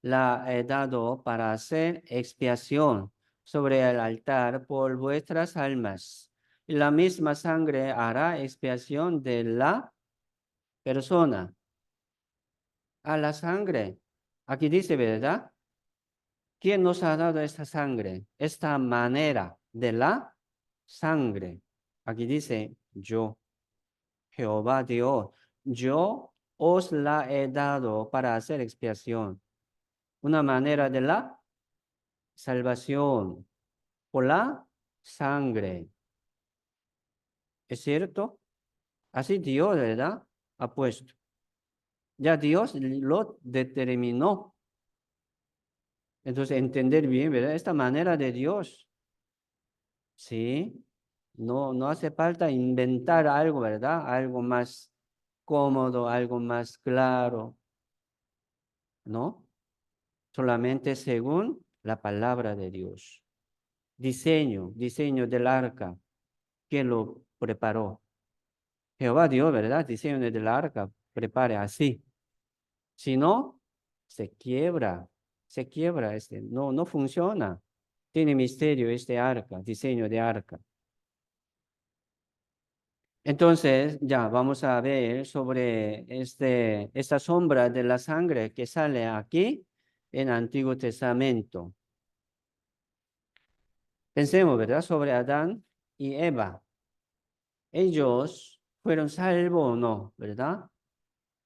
la he dado para hacer expiación sobre el altar por vuestras almas. Y la misma sangre hará expiación de la persona. A la sangre. Aquí dice, ¿verdad? ¿Quién nos ha dado esta sangre? Esta manera de la sangre. Aquí dice, yo, Jehová Dios, yo os la he dado para hacer expiación. Una manera de la salvación por la sangre. ¿Es cierto? Así Dios, ¿verdad? Ha puesto. Ya Dios lo determinó. Entonces, entender bien, ¿verdad? Esta manera de Dios, ¿sí? No hace falta inventar algo, ¿verdad? Algo más cómodo, algo más claro, ¿no? Solamente según la palabra de Dios. Diseño del arca. ¿Quién lo preparó? Jehová Dios, ¿verdad? Diseño del arca. Prepare así. Si no, se quiebra no funciona. Tiene misterio este arca, diseño de arca. Entonces, ya vamos a ver sobre esta sombra de la sangre que sale aquí en Antiguo Testamento. Pensemos, ¿verdad? Sobre Adán y Eva. Ellos fueron salvos o no, ¿verdad?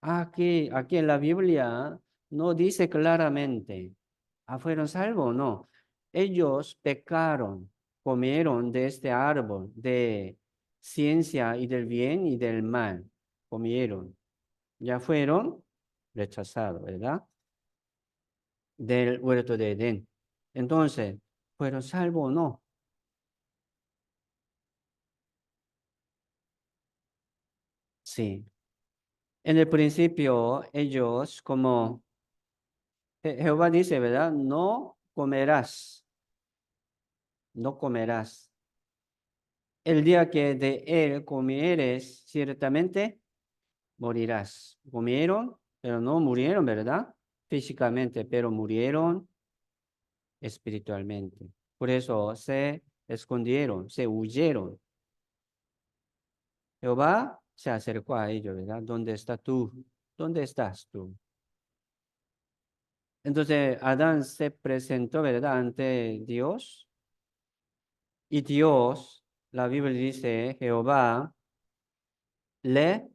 Aquí en la Biblia no dice claramente, ¿fueron salvos o no? Ellos pecaron, comieron de este árbol de ciencia y del bien y del mal, comieron, ya fueron rechazados, ¿verdad? Del huerto de Edén. Entonces, ¿fueron salvos o no? Sí. En el principio, ellos, como Jehová dice, ¿verdad? No comerás, no comerás. El día que de él comieres, ciertamente morirás. Comieron, pero no murieron, ¿verdad? Físicamente, pero murieron espiritualmente. Por eso se escondieron, se huyeron. Jehová se acercó a ellos, ¿verdad? ¿Dónde estás tú? ¿Dónde estás tú? Entonces Adán se presentó, ¿verdad? Ante Dios. Y Dios, la Biblia dice, Jehová le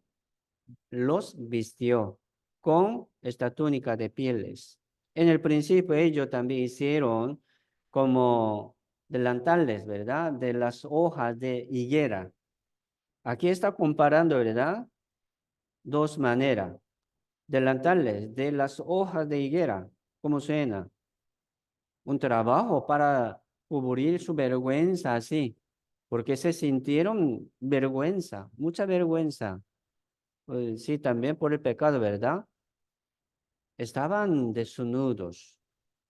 los vistió con esta túnica de pieles. En el principio ellos también hicieron como delantales, ¿verdad? De las hojas de higuera. Aquí está comparando, ¿verdad? Dos maneras. Delantales de las hojas de higuera. ¿Cómo suena? Un trabajo para cubrir su vergüenza así, porque se sintieron vergüenza, mucha vergüenza. Sí, también por el pecado, ¿verdad? Estaban desnudos,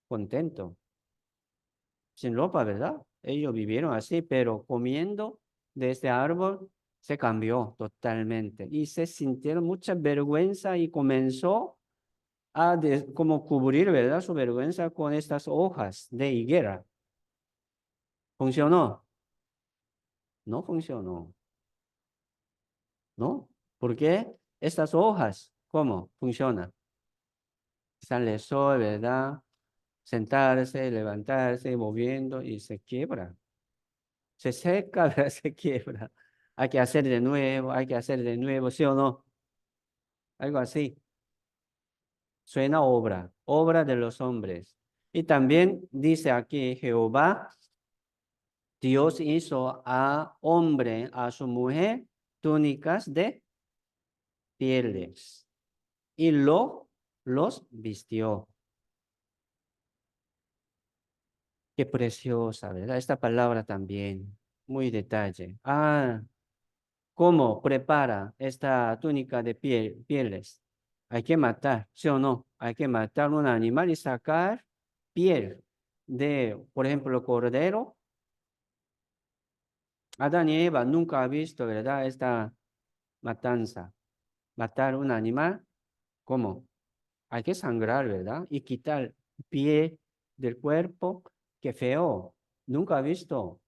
contentos, sin ropa, ¿verdad? Ellos vivieron así, pero comiendo de este árbol se cambió totalmente y se sintieron mucha vergüenza y comenzó a como cubrir, ¿verdad? Su vergüenza con estas hojas de higuera. ¿Funcionó? No funcionó, ¿no? ¿Por qué? Estas hojas, ¿cómo funciona? Sale el sol, ¿verdad? Sentarse, levantarse, moviendo y se quiebra. Se seca, ¿verdad? Se quiebra. Hay que hacer de nuevo, hay que hacer de nuevo, ¿sí o no? Algo así. Suena obra, obra de los hombres. Y también dice aquí Jehová, Dios hizo a hombre, a su mujer, túnicas de pieles y los vistió. Qué preciosa, ¿verdad? Esta palabra también, muy detalle. ¿Cómo prepara esta túnica de pieles? Hay que matar, ¿sí o no? Hay que matar un animal y sacar piel de, por ejemplo, cordero. Adán y Eva nunca ha visto, ¿verdad? Esta matanza. Matar un animal, ¿cómo? Hay que sangrar, ¿verdad? Y quitar pie del cuerpo. Qué feo. Nunca ha visto.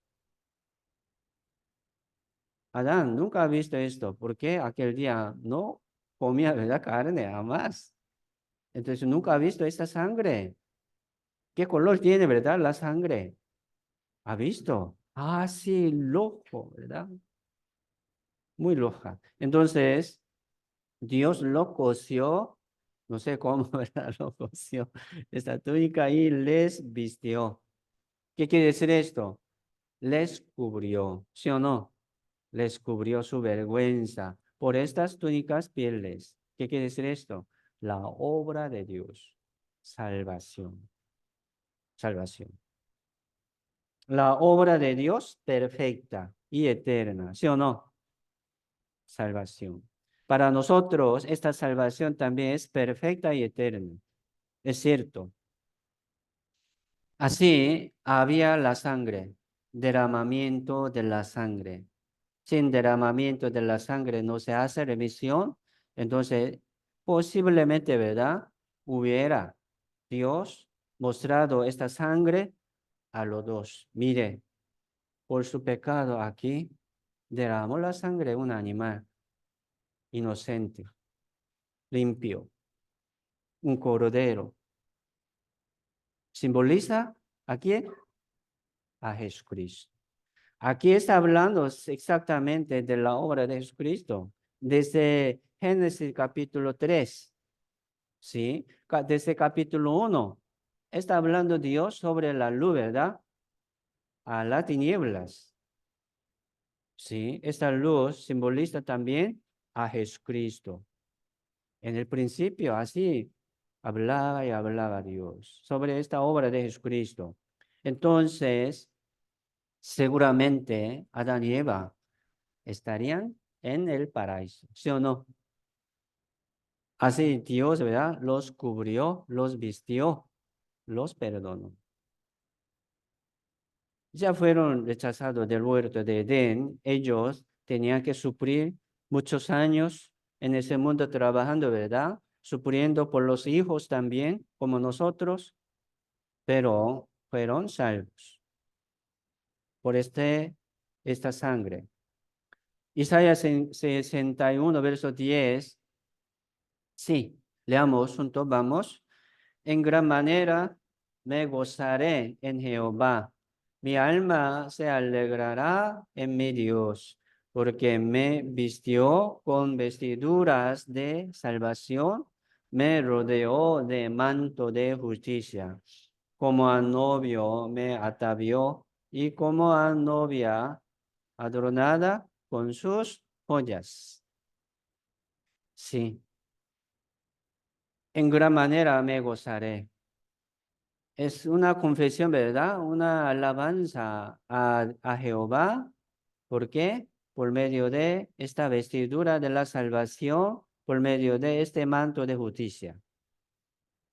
Adán nunca ha visto esto. ¿Por qué aquel día no comía, ¿verdad? Carne, jamás. Entonces nunca ha visto esta sangre. ¿Qué color tiene, verdad? La sangre. ¿Ha visto? Sí, lojo, ¿verdad? Muy loja. Entonces, Dios lo cosió, no sé cómo, ¿verdad? Lo cosió esta túnica y les vistió. ¿Qué quiere decir esto? Les cubrió, ¿sí o no? Les cubrió su vergüenza por estas túnicas pieles. ¿Qué quiere decir esto? La obra de Dios. Salvación. Salvación. La obra de Dios perfecta y eterna, ¿sí o no? Salvación. Para nosotros, esta salvación también es perfecta y eterna. Es cierto. Así había la sangre, derramamiento de la sangre. Sin derramamiento de la sangre no se hace remisión. Entonces, posiblemente, ¿verdad? Hubiera Dios mostrado esta sangre a los dos. Mire, por su pecado aquí derramó la sangre de un animal inocente, limpio, un cordero. ¿Simboliza a quién? a Jesucristo. Aquí está hablando exactamente de la obra de Jesucristo, desde Génesis capítulo 3, ¿sí? Desde capítulo 1, está hablando Dios sobre la luz, ¿verdad? A las tinieblas, ¿sí? Esta luz simboliza también a Jesucristo. En el principio, así, hablaba y hablaba Dios sobre esta obra de Jesucristo. Entonces, seguramente Adán y Eva estarían en el paraíso, ¿sí o no? Así Dios, ¿verdad? Los cubrió, los vistió, los perdonó. Ya fueron rechazados del huerto de Edén, ellos tenían que sufrir muchos años en ese mundo trabajando, ¿verdad? Sufriendo por los hijos también, como nosotros, pero fueron salvos por esta sangre. Isaías 61, verso 10. Sí, leamos juntos, vamos. En gran manera me gozaré en Jehová. Mi alma se alegrará en mi Dios, porque me vistió con vestiduras de salvación, me rodeó de manto de justicia. Como a novio me atavió y como a novia adornada con sus joyas. Sí, en gran manera me gozaré. Es una confesión, ¿verdad? Una alabanza a Jehová. ¿Por qué? Por medio de esta vestidura de la salvación, por medio de este manto de justicia.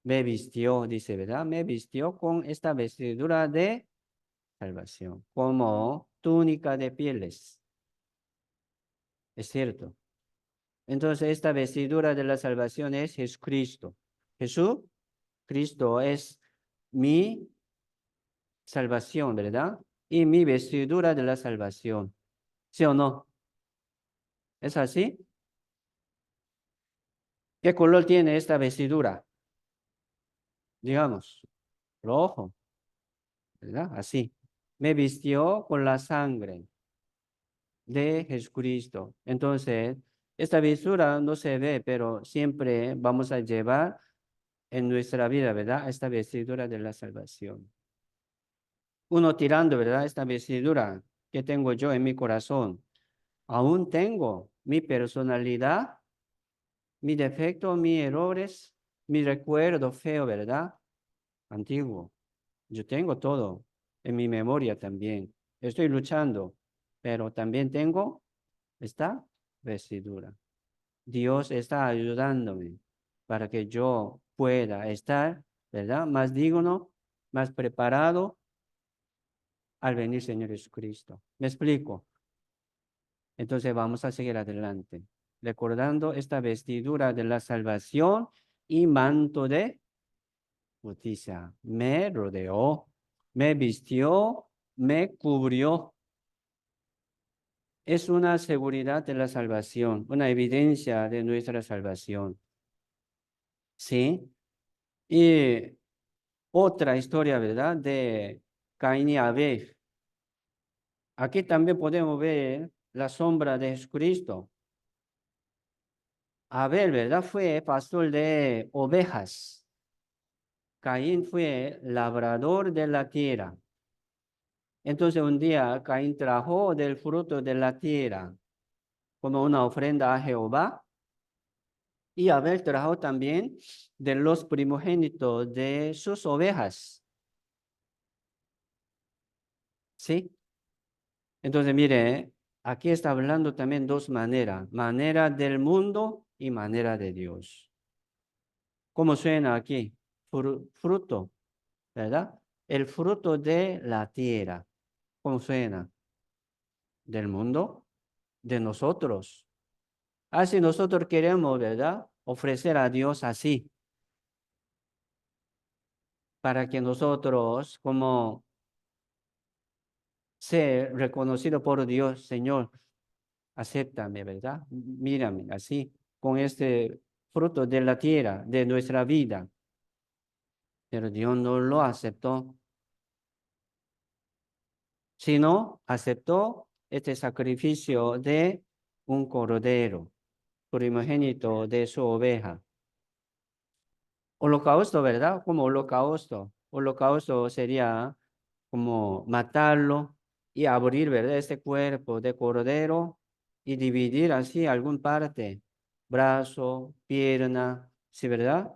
Me vistió, dice, ¿verdad? Me vistió con esta vestidura de salvación, como túnica de pieles. Es cierto. Entonces, esta vestidura de la salvación es Jesucristo. Jesús, Cristo es mi salvación, ¿verdad? Y mi vestidura de la salvación. ¿Sí o no? ¿Es así? ¿Qué color tiene esta vestidura? Digamos, rojo, ¿verdad? Así. Me vistió con la sangre de Jesucristo. Entonces, esta vestidura no se ve, pero siempre vamos a llevar en nuestra vida, ¿verdad? Esta vestidura de la salvación. Uno tirando, ¿verdad? Esta vestidura que tengo yo en mi corazón. Aún tengo mi personalidad, mi defecto, mis errores, mi recuerdo feo, ¿verdad? Antiguo. Yo tengo todo en mi memoria también. Estoy luchando, pero también tengo esta vestidura. Dios está ayudándome para que yo pueda estar, ¿verdad? Más digno, más preparado al venir Señor Jesucristo. ¿Me explico? Entonces vamos a seguir adelante, recordando esta vestidura de la salvación y manto de justicia. Me rodeó, me vistió, me cubrió. Es una seguridad de la salvación, una evidencia de nuestra salvación. ¿Sí? Y otra historia, ¿verdad? De Caín y Abel. Aquí también podemos ver la sombra de Jesucristo. Abel, ¿verdad? Fue pastor de ovejas. Caín fue labrador de la tierra. Entonces un día Caín trajo del fruto de la tierra como una ofrenda a Jehová. Y Abel trajo también de los primogénitos de sus ovejas. ¿Sí? Entonces, mire, aquí está hablando también dos maneras. Manera del mundo y manera de Dios. ¿Cómo suena aquí? Fruto, ¿verdad? El fruto de la tierra. ¿Cómo suena? Del mundo, de nosotros. Así nosotros queremos, ¿verdad? Ofrecer a Dios así, para que nosotros, como ser reconocido por Dios, Señor, acéptame, ¿verdad? Mírame así, con este fruto de la tierra, de nuestra vida. Pero Dios no lo aceptó. sino aceptó este sacrificio de un cordero, primogénito de su oveja. Holocausto, ¿verdad? Como holocausto. Holocausto sería como matarlo y abrir, ¿verdad? Este cuerpo de cordero y dividir así algún parte, brazo, pierna, ¿sí, verdad?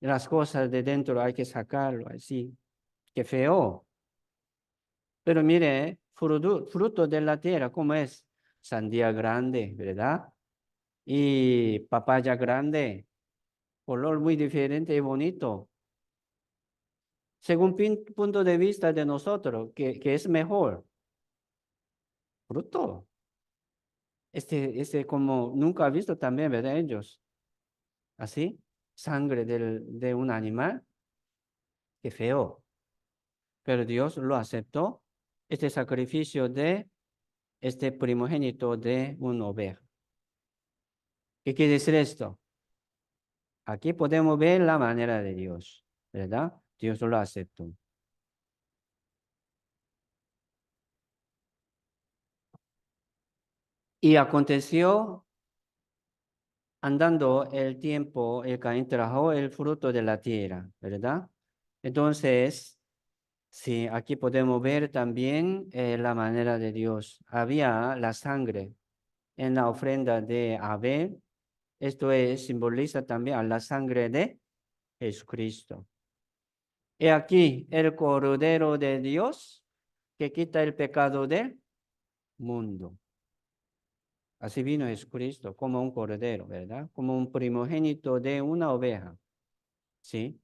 Las cosas de dentro hay que sacarlo así. Qué feo. Pero mire, fruto de la tierra, ¿cómo es? Sandía grande, ¿verdad? Y papaya grande, color muy diferente y bonito. Según punto de vista de nosotros, que es mejor, fruto. Este como nunca ha visto también, ¿verdad? Ellos, así, sangre de un animal, qué feo. Pero Dios lo aceptó, este sacrificio de este primogénito de una oveja. ¿Qué quiere decir esto? Aquí podemos ver la manera de Dios, ¿verdad? Dios lo aceptó. Y aconteció, andando el tiempo, el Caín trajo el fruto de la tierra, ¿verdad? Entonces, sí, aquí podemos ver también la manera de Dios. Había la sangre en la ofrenda de Abel. Esto es, simboliza también a la sangre de Jesucristo. He aquí el Cordero de Dios que quita el pecado del mundo. Así vino Jesucristo como un cordero, ¿verdad? Como un primogénito de una oveja, ¿sí?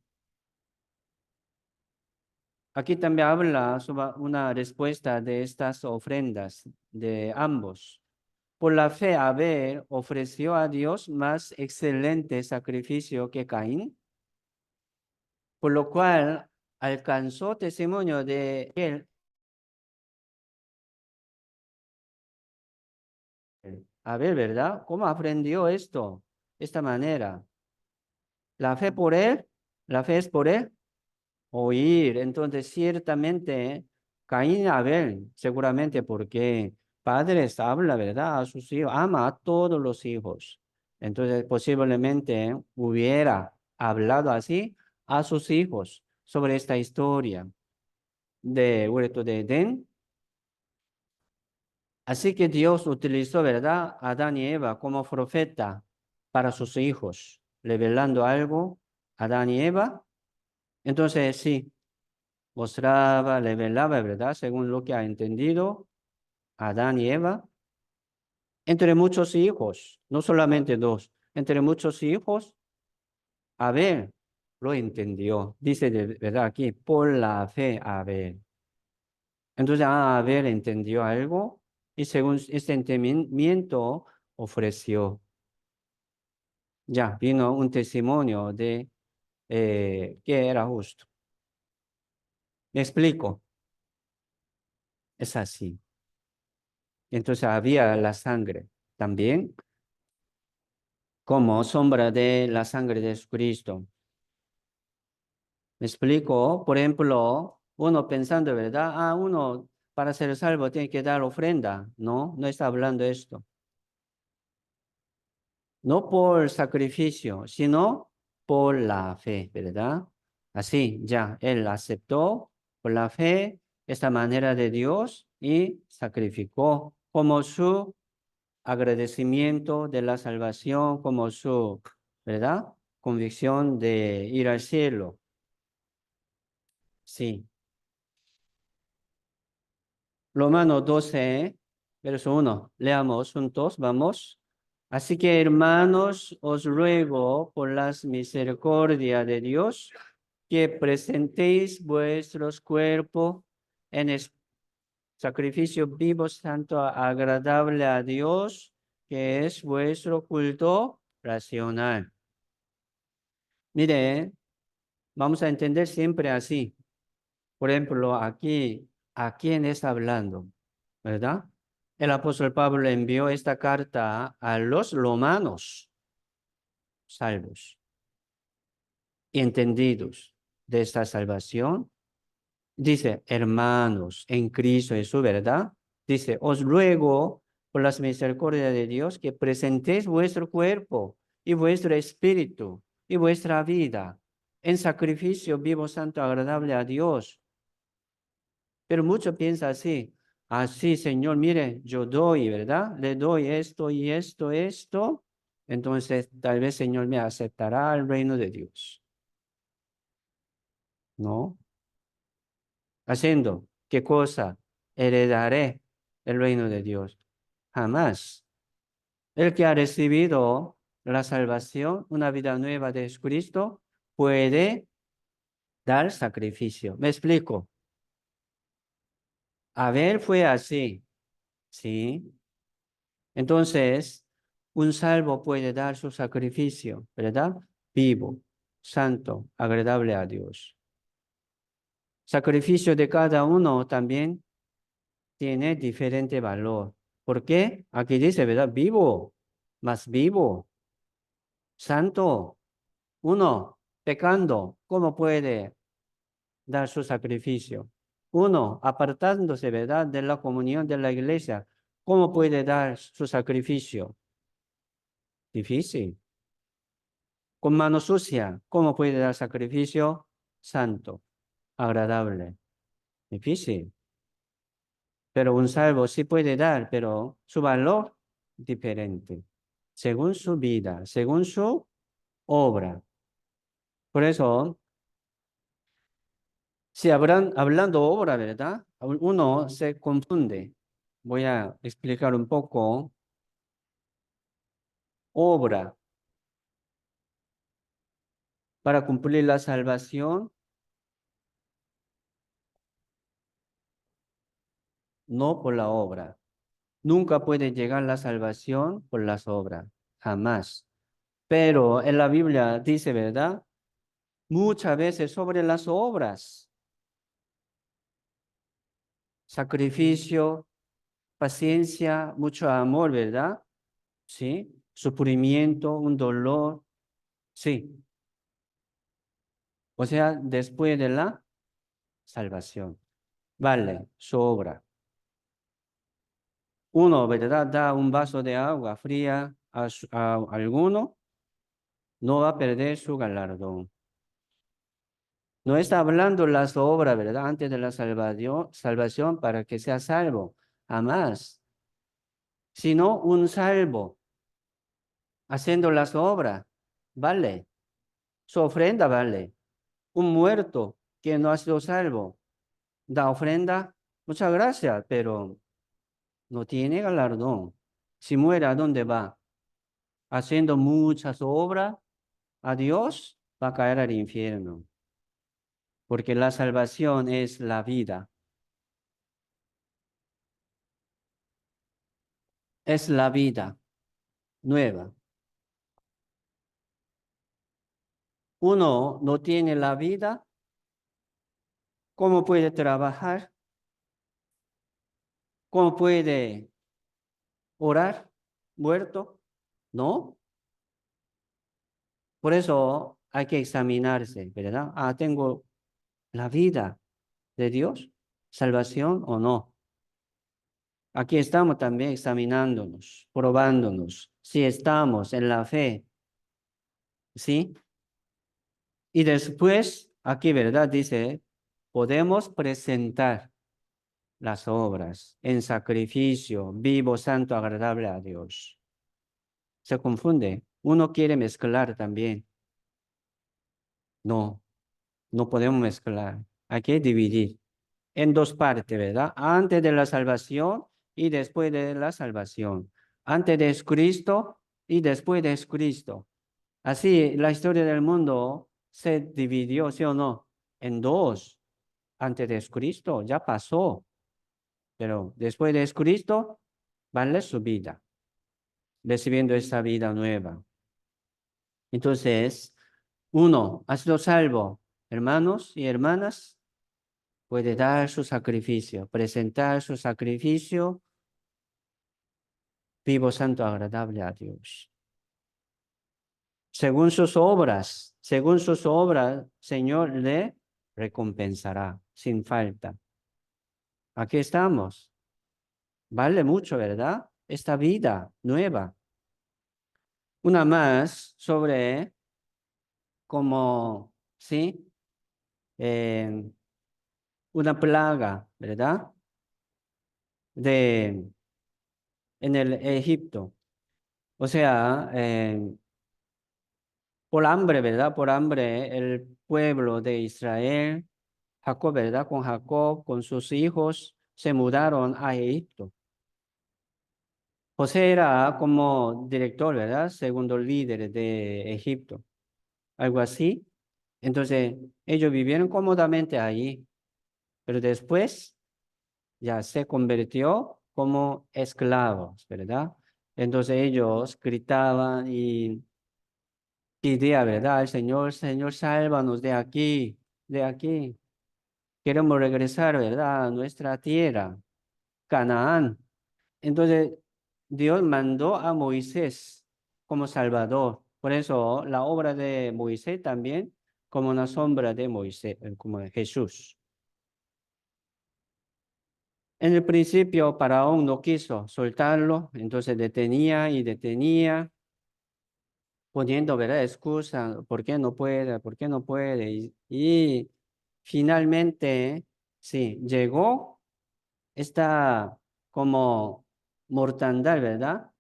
Aquí también habla sobre una respuesta de estas ofrendas de ambos. Por la fe, Abel ofreció a Dios más excelente sacrificio que Caín, por lo cual alcanzó testimonio de él. Abel, ¿verdad? ¿Cómo aprendió esto? Esta manera. La fe por él, la fe es por él, oír. Entonces, ciertamente, Caín y Abel, seguramente porque padres habla, ¿verdad? A sus hijos, ama a todos los hijos. Entonces, posiblemente hubiera hablado así a sus hijos sobre esta historia de huerto de Edén. Así que Dios utilizó, ¿verdad?, a Adán y Eva como profeta para sus hijos, revelando algo a Adán y Eva. Entonces, sí, mostraba, revelaba, ¿verdad?, según lo que ha entendido Adán y Eva, entre muchos hijos, no solamente dos, entre muchos hijos, Abel lo entendió, dice de verdad aquí, por la fe Abel. Entonces, Abel entendió algo y según este entendimiento ofreció. Ya vino un testimonio de que era justo. Me explico, es así. Entonces había la sangre también como sombra de la sangre de Jesucristo. Me explico, por ejemplo, uno pensando, ¿verdad? Uno para ser salvo tiene que dar ofrenda. No, no está hablando esto. No por sacrificio, sino por la fe, ¿verdad? Así, ya, él aceptó por la fe esta manera de Dios y sacrificó como su agradecimiento de la salvación, como su, ¿verdad? Convicción de ir al cielo. Sí. Romanos 12, verso 1. Leamos juntos, vamos. Así que, hermanos, os ruego por las misericordias de Dios que presentéis vuestros cuerpos en sacrificio vivo, santo, agradable a Dios, que es vuestro culto racional. Mire, vamos a entender siempre así. Por ejemplo, aquí, ¿a quién está hablando? ¿Verdad? El apóstol Pablo envió esta carta a los romanos salvos y entendidos de esta salvación. Dice, hermanos, en Cristo Jesús, ¿verdad? Dice, os ruego por las misericordias de Dios que presentéis vuestro cuerpo y vuestro espíritu y vuestra vida en sacrificio vivo, santo, agradable a Dios. Pero muchos piensan así, así, Señor, mire, yo doy, ¿verdad? Le doy esto y esto, esto. Entonces, tal vez, Señor, me aceptará el reino de Dios. ¿No? Haciendo, ¿qué cosa? Heredaré el reino de Dios. Jamás. El que ha recibido la salvación, una vida nueva de Jesucristo, puede dar sacrificio. ¿Me explico? Abel fue así, ¿sí? Entonces, un salvo puede dar su sacrificio, ¿verdad? Vivo, santo, agradable a Dios. Sacrificio de cada uno también tiene diferente valor. ¿Por qué? Aquí dice, ¿verdad? Vivo, más vivo, santo, uno, pecando, ¿cómo puede dar su sacrificio? Uno, apartándose, ¿verdad? De la comunión de la iglesia, ¿cómo puede dar su sacrificio? Difícil. Con mano sucia, ¿cómo puede dar sacrificio? Santo, agradable. Difícil. Pero un salvo sí puede dar, pero su valor diferente, según su vida, según su obra. Por eso, si hablando obra, ¿verdad? Uno se confunde. Voy a explicar un poco. Obra para cumplir la salvación, no por la obra. Nunca puede llegar la salvación por las obras, jamás. Pero en la Biblia dice, ¿verdad? Muchas veces sobre las obras, sacrificio, paciencia, mucho amor, ¿verdad? Sí, sufrimiento, un dolor, sí. O sea, después de la salvación, vale, su obra. Uno, ¿verdad? Da un vaso de agua fría a alguno, no va a perder su galardón. No está hablando las obras, ¿verdad? Antes de la salvación para que sea salvo, jamás. Sino un salvo haciendo las obras, vale. Su ofrenda vale. Un muerto que no ha sido salvo, da ofrenda, muchas gracias, pero no tiene galardón. Si muere, ¿a dónde va? Haciendo muchas obras, a Dios va a caer al infierno, porque la salvación es la vida, es la vida nueva. Uno no tiene la vida, ¿cómo puede trabajar? ¿Cómo puede orar? ¿Muerto? No. Por eso hay que examinarse, ¿verdad? Ah, tengo la vida de Dios, salvación o no. Aquí estamos también examinándonos, probándonos, si estamos en la fe, ¿sí? Y después, aquí, ¿verdad? Dice, podemos presentar las obras en sacrificio vivo, santo, agradable a Dios. Se confunde. Uno quiere mezclar también. No, no podemos mezclar. Hay que dividir en dos partes, ¿verdad? Antes de la salvación y después de la salvación. Antes de Cristo y después de Cristo. Así, la historia del mundo se dividió, ¿sí o no? En dos. Antes de Cristo ya pasó, pero después de Cristo, vale su vida, recibiendo esa vida nueva. Entonces, uno ha sido salvo, hermanos y hermanas, puede dar su sacrificio, presentar su sacrificio vivo, santo, agradable a Dios. Según sus obras, Señor le recompensará sin falta. Aquí estamos. Vale mucho, ¿verdad? Esta vida nueva. Una más sobre cómo, ¿sí? Eh, una plaga, ¿verdad? De, en el Egipto. O sea, por hambre, ¿verdad? Por hambre, el pueblo de Israel, Jacob, ¿verdad? Con Jacob, con sus hijos, se mudaron a Egipto. José era como director, ¿verdad? Segundo líder de Egipto, algo así. Entonces, ellos vivieron cómodamente allí, pero después ya se convirtió como esclavos, ¿verdad? Entonces ellos gritaban y pedían, ¿verdad? Al Señor, Señor, sálvanos de aquí, de aquí. Queremos regresar, ¿verdad? A nuestra tierra, Canaán. Entonces, Dios mandó a Moisés como Salvador. Por eso la obra de Moisés también como una sombra de Moisés, como de Jesús. En el principio, Faraón no quiso soltarlo, entonces detenía y detenía, poniendo, ¿verdad? Excusa, ¿por qué no puede? ¿Por qué no puede? Y finalmente, sí, llegó esta como mortandad, ¿verdad?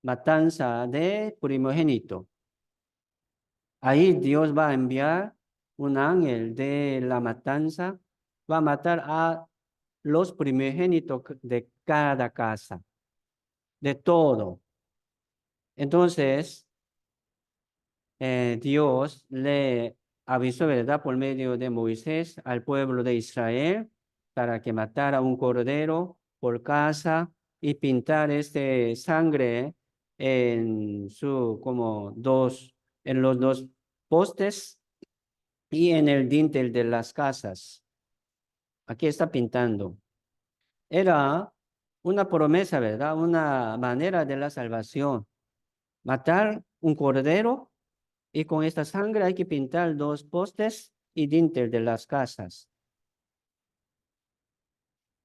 Matanza de primogénito. Ahí Dios va a enviar un ángel de la matanza, va a matar a los primogénitos de cada casa, de todo. Entonces, Dios le avisó, ¿verdad? Por medio de Moisés al pueblo de Israel para que matara un cordero por casa y pintar este sangre en su, como dos, en los dos postes y en el dintel de las casas. Aquí está pintando. Era una promesa, ¿verdad? Una manera de la salvación. Matar un cordero y con esta sangre hay que pintar dos postes y dintel de las casas.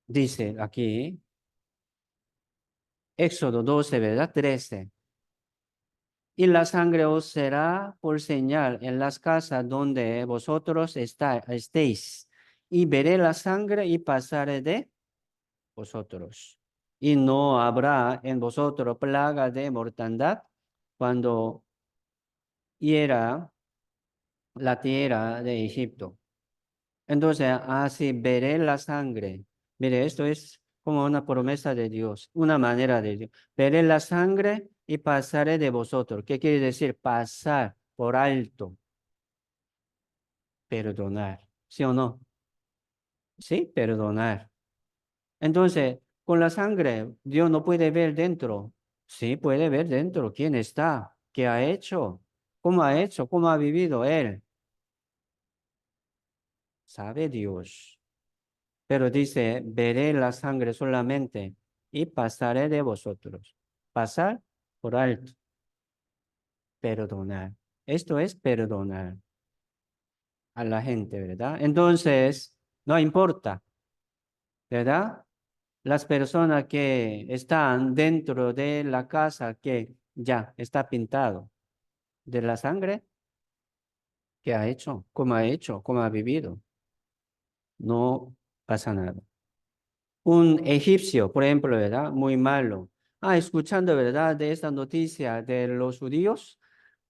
Dice aquí, Éxodo 12, ¿verdad? 13. Y la sangre os será por señal en las casas donde vosotros estéis. Y veré la sangre y pasaré de vosotros. Y no habrá en vosotros plaga de mortandad cuando hiera la tierra de Egipto. Entonces, así veré la sangre. Mire, esto es como una promesa de Dios, una manera de Dios. Veré la sangre y pasaré de vosotros. ¿Qué quiere decir? Pasar por alto, perdonar. ¿Sí o no? Sí, perdonar. Entonces, con la sangre, Dios no puede ver dentro. Sí, puede ver dentro quién está, qué ha hecho, cómo ha hecho, cómo ha vivido Él. Sabe Dios. Pero dice, veré la sangre solamente y pasaré de vosotros. Pasar por alto, perdonar. Esto es perdonar a la gente, ¿verdad? Entonces, no importa, ¿verdad? Las personas que están dentro de la casa que ya está pintado de la sangre, ¿qué ha hecho, cómo ha vivido. No pasa nada. Un egipcio, por ejemplo, ¿verdad? Muy malo. Ah, escuchando, ¿verdad? De esta noticia de los judíos,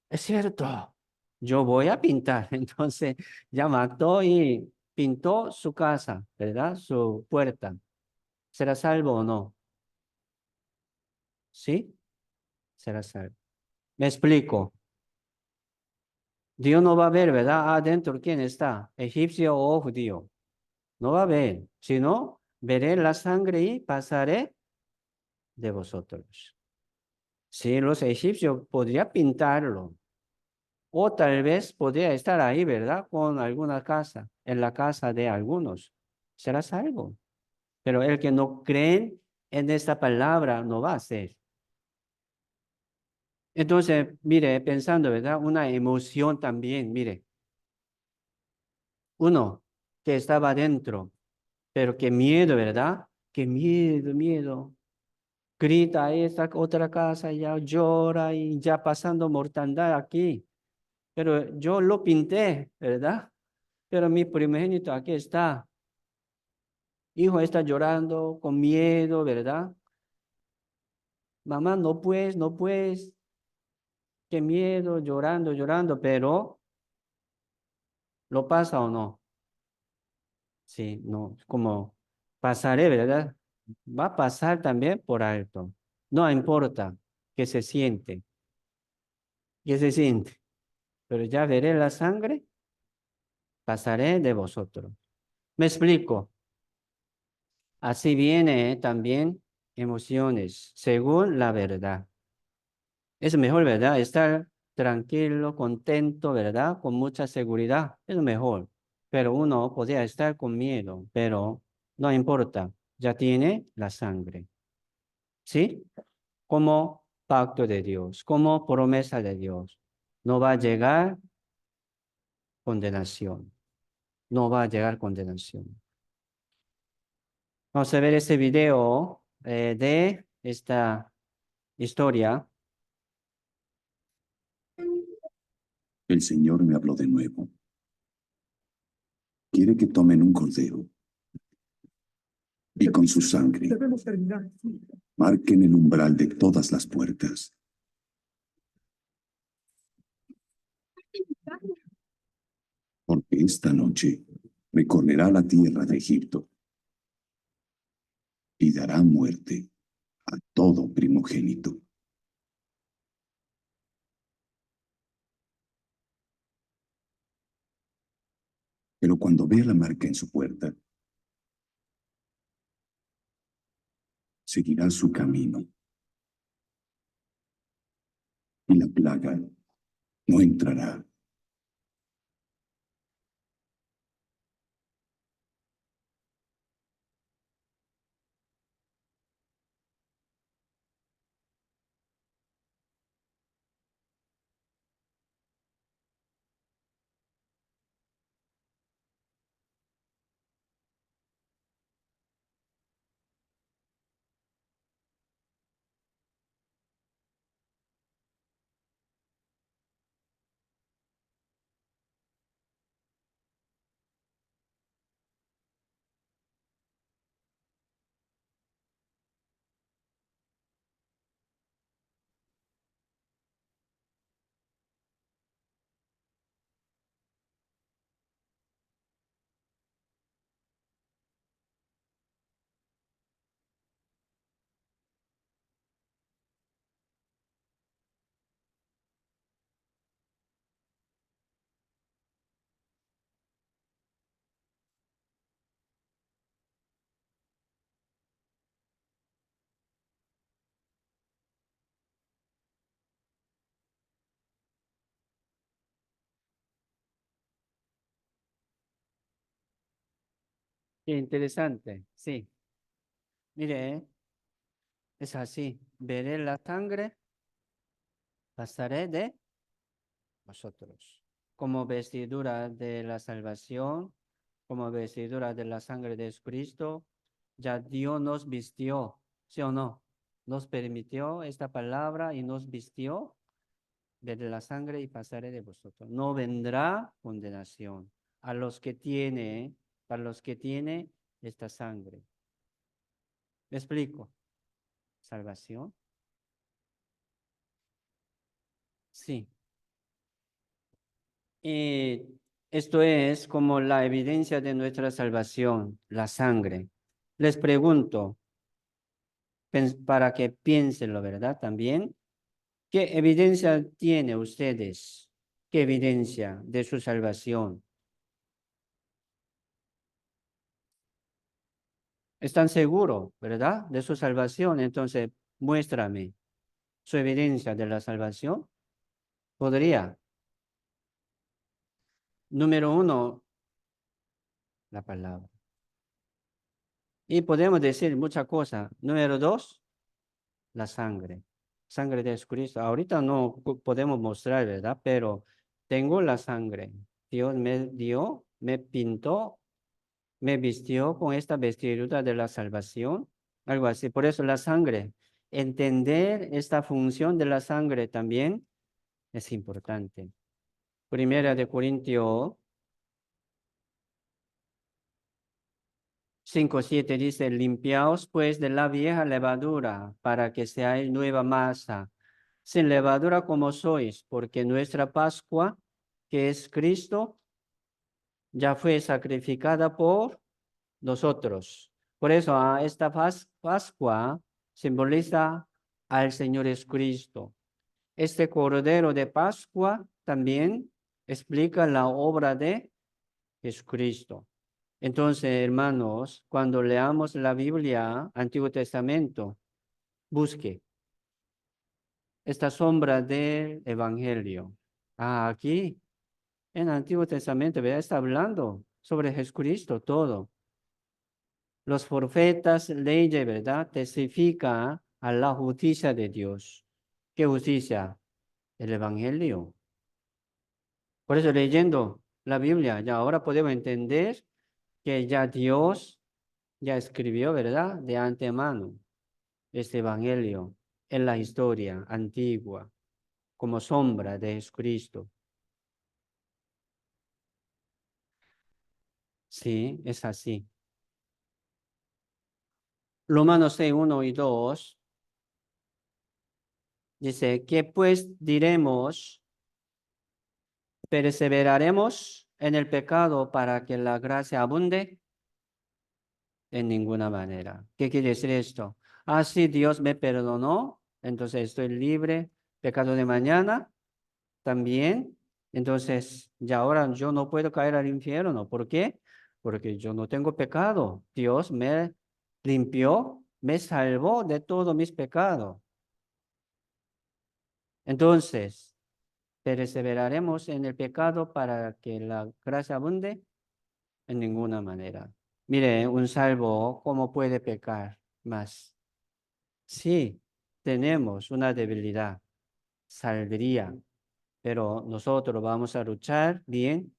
es cierto, yo voy a pintar. Entonces, ya mató y pintó su casa, ¿verdad? Su puerta. ¿Será salvo o no? ¿Sí? Será salvo. Me explico. Dios no va a ver, ¿verdad? Adentro, ¿quién está? ¿Egipcio o judío? No va a ver. Si no, veré la sangre y pasaré de vosotros. Sí, los egipcios podría pintarlo. O tal vez podría estar ahí, ¿verdad? Con alguna casa, en la casa de algunos. Será salvo. Pero el que no cree en esta palabra no va a ser. Entonces, mire, pensando, ¿verdad? Una emoción también, mire. Uno, que estaba dentro. Pero qué miedo, ¿verdad? Qué miedo, miedo. Grita ahí esta otra casa, ya llora y ya pasando mortandad aquí. Pero yo lo pinté, ¿verdad? Pero mi primogénito aquí está. Hijo está llorando con miedo, ¿verdad? Mamá, no puedes, no puedes. Qué miedo, llorando, llorando, pero ¿lo pasa o no? Sí, no, como pasaré, ¿verdad? Va a pasar también por alto. No importa que se siente, que se siente, pero ya veré la sangre, pasaré de vosotros. Me explico. Así viene también emociones, según la verdad. Es mejor, ¿verdad? Estar tranquilo, contento, ¿verdad? Con mucha seguridad. Es mejor. Pero uno podría estar con miedo, pero no importa. Ya tiene la sangre. ¿Sí? Como pacto de Dios, como promesa de Dios. No va a llegar condenación. No va a llegar condenación. Vamos a ver este video de esta historia. El Señor me habló de nuevo. Quiere que tomen un cordero y con su sangre marquen el umbral de todas las puertas. Porque esta noche recorrerá la tierra de Egipto y dará muerte a todo primogénito. Pero cuando vea la marca en su puerta, seguirá su camino y la plaga no entrará. Qué interesante. Sí. Mire, es así. Veré la sangre, pasaré de vosotros. Como vestidura de la salvación, como vestidura de la sangre de Cristo, ya Dios nos vistió, ¿sí o no? Nos permitió esta palabra y nos vistió de la sangre y pasaré de vosotros. No vendrá condenación a los que tiene, para los que tiene esta sangre. ¿Me explico? Salvación. Sí. Esto es como la evidencia de nuestra salvación, la sangre. Les pregunto, para que piénsenlo, ¿verdad? También, ¿qué evidencia tiene ustedes? ¿Qué evidencia de su salvación? ¿Están seguros, verdad? De su salvación. Entonces, muéstrame su evidencia de la salvación. ¿Podría? Número uno, la palabra. Y podemos decir muchas cosas. Número dos, la sangre. Sangre de Jesucristo. Ahorita no podemos mostrar, ¿verdad? Pero tengo la sangre. Dios me dio, me pintó me vistió con esta vestidura de la salvación, algo así. Por eso la sangre, entender esta función de la sangre también es importante. Primera de Corintios 5:7 dice, limpiaos pues de la vieja levadura para que seáis nueva masa, sin levadura como sois, porque nuestra Pascua, que es Cristo, ya fue sacrificada por nosotros. Por eso esta Pascua simboliza al Señor Jesucristo. Este Cordero de Pascua también explica la obra de Jesucristo. Entonces, hermanos, cuando leamos la Biblia, Antiguo Testamento, busque esta sombra del Evangelio. Aquí en el Antiguo Testamento, ¿verdad? Está hablando sobre Jesucristo todo. Los profetas, leyes, ¿verdad? Testifica a la justicia de Dios. ¿Qué justicia? El Evangelio. Por eso leyendo la Biblia, ya ahora podemos entender que ya Dios ya escribió, ¿verdad? De antemano este Evangelio en la historia antigua como sombra de Jesucristo. Sí, es así. Romanos 6:1 y 2 dice, ¿qué pues diremos? ¿Perseveraremos en el pecado para que la gracia abunde? En ninguna manera. ¿Qué quiere decir esto? Sí, Dios me perdonó, entonces estoy libre. Pecado de mañana también. Entonces, ya ahora yo no puedo caer al infierno. ¿Por qué? Porque yo no tengo pecado. Dios me limpió, me salvó de todos mis pecados. Entonces, ¿perseveraremos en el pecado para que la gracia abunde? En ninguna manera. Mire, un salvo, ¿cómo puede pecar más? Sí, tenemos una debilidad, saldría, pero nosotros vamos a luchar bien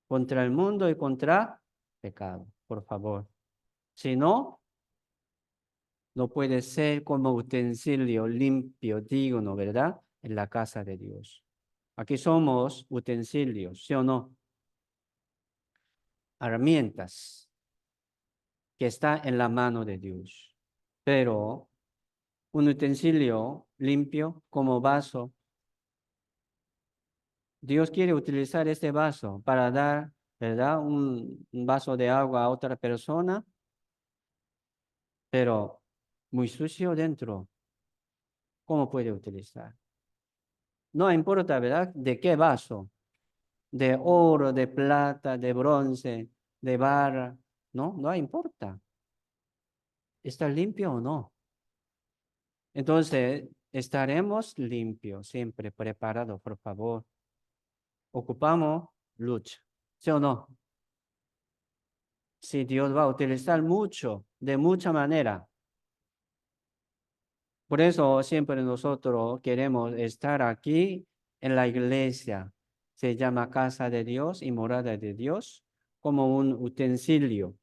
contra el mundo y contra pecado, por favor. Si no, no puede ser como utensilio limpio, digno, ¿verdad? En la casa de Dios. Aquí somos utensilios, ¿sí o no? Herramientas que está en la mano de Dios. Pero un utensilio limpio como vaso, Dios quiere utilizar este vaso para dar, ¿verdad? Un vaso de agua a otra persona, pero muy sucio dentro. ¿Cómo puede utilizar? No importa, ¿verdad? ¿De qué vaso? De oro, de plata, de bronce, de barra. No importa. ¿Está limpio o no? Entonces, estaremos limpios, siempre preparados, por favor. Ocupamos lucha, ¿sí o no? Si Dios va a utilizar mucho, de mucha manera. Por eso siempre nosotros queremos estar aquí en la iglesia. Se llama casa de Dios y morada de Dios como un utensilio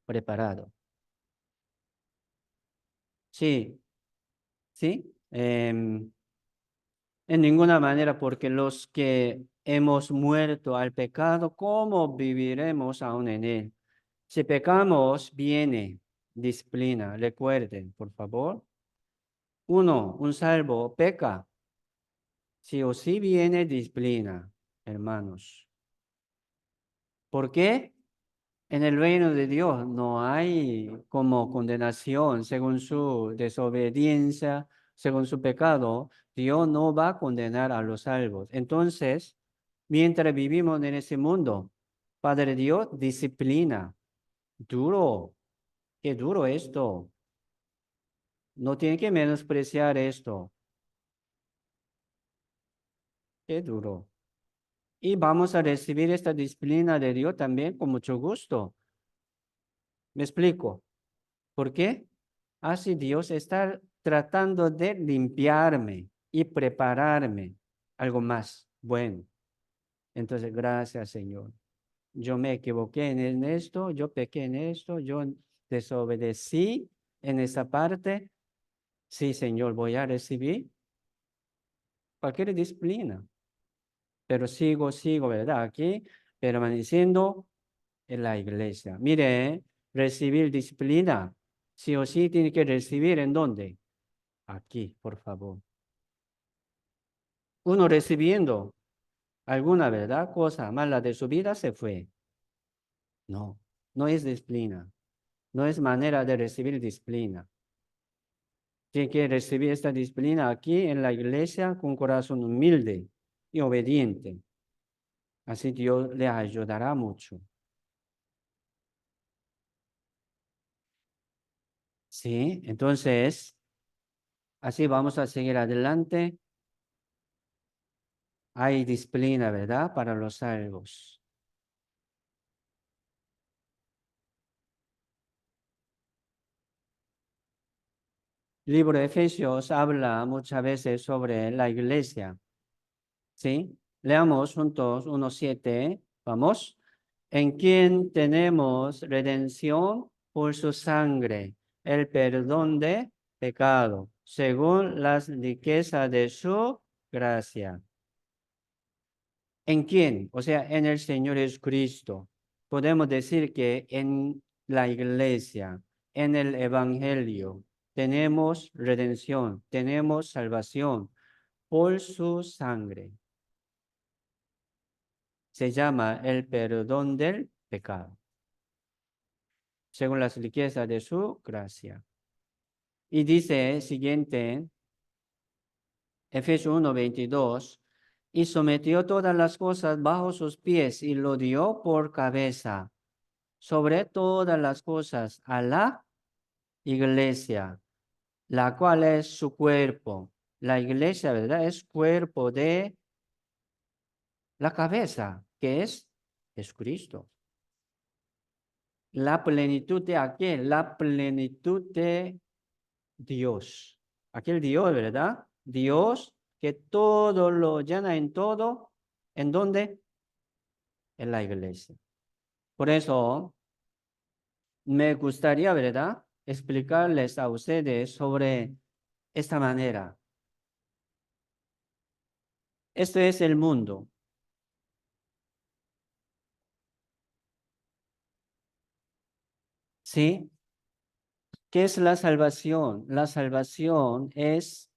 preparado. Sí, sí. En ninguna manera, porque los que hemos muerto al pecado, ¿cómo viviremos aún en él? Si pecamos, viene disciplina. Recuerden, por favor. Un salvo peca. Sí o sí viene disciplina, hermanos. ¿Por qué? En el reino de Dios no hay como condenación según su desobediencia, según su pecado. Dios no va a condenar a los salvos. Entonces, mientras vivimos en ese mundo, Padre Dios disciplina. Duro. Qué duro esto. No tiene que menospreciar esto. Qué duro. Y vamos a recibir esta disciplina de Dios también con mucho gusto. ¿Me explico? ¿Por qué? Así Dios está tratando de limpiarme y prepararme algo más bueno. Entonces, gracias, Señor. yo me equivoqué en esto, yo pequé en esto, yo desobedecí en esa parte. Sí, Señor, voy a recibir cualquier disciplina, pero sigo, ¿verdad? Aquí permaneciendo en la iglesia. Mire, recibir disciplina, sí o sí tiene que recibir ¿en dónde? Aquí, por favor. Uno recibiendo alguna, ¿verdad? Cosa mala de su vida se fue. No, no es disciplina, no es manera de recibir disciplina. Tiene que recibir esta disciplina aquí en la iglesia con corazón humilde y obediente. Así Dios le ayudará mucho. Sí, entonces, así vamos a seguir adelante. Hay disciplina, ¿verdad? Para los salvos. El libro de Efesios habla muchas veces sobre la iglesia. ¿Sí? Leamos juntos 1:7. Vamos. En quien tenemos redención por su sangre, el perdón de pecado, según las riquezas de su gracia. ¿En quién? O sea, en el Señor Jesucristo. Podemos decir que en la iglesia, en el Evangelio, tenemos redención, tenemos salvación por su sangre. Se llama el perdón del pecado, según las riquezas de su gracia. Y dice siguiente, Efesios 1:22, y sometió todas las cosas bajo sus pies y lo dio por cabeza sobre todas las cosas a la iglesia, la cual es su cuerpo. La iglesia, ¿verdad? Es cuerpo de la cabeza, que es Jesucristo. La plenitud de aquel, la plenitud de Dios. Aquel Dios, ¿verdad? Dios que todo lo llena en todo. ¿En dónde? En la iglesia. Por eso me gustaría, ¿verdad? Explicarles a ustedes sobre esta manera. Este es el mundo. ¿Sí? ¿Qué es la salvación? La salvación es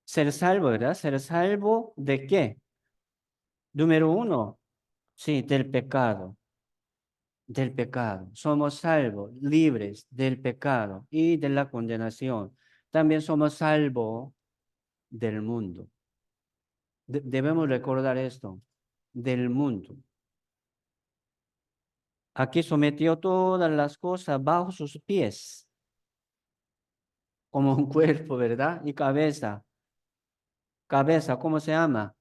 ser salvo, ¿verdad? ¿Ser salvo de qué? Número uno, sí, del pecado. Del pecado. Somos salvos, libres del pecado y de la condenación. También somos salvos del mundo. Debemos recordar esto, del mundo. Aquí sometió todas las cosas bajo sus pies, como un cuerpo, ¿verdad? Y cabeza. Cabeza, ¿cómo se llama?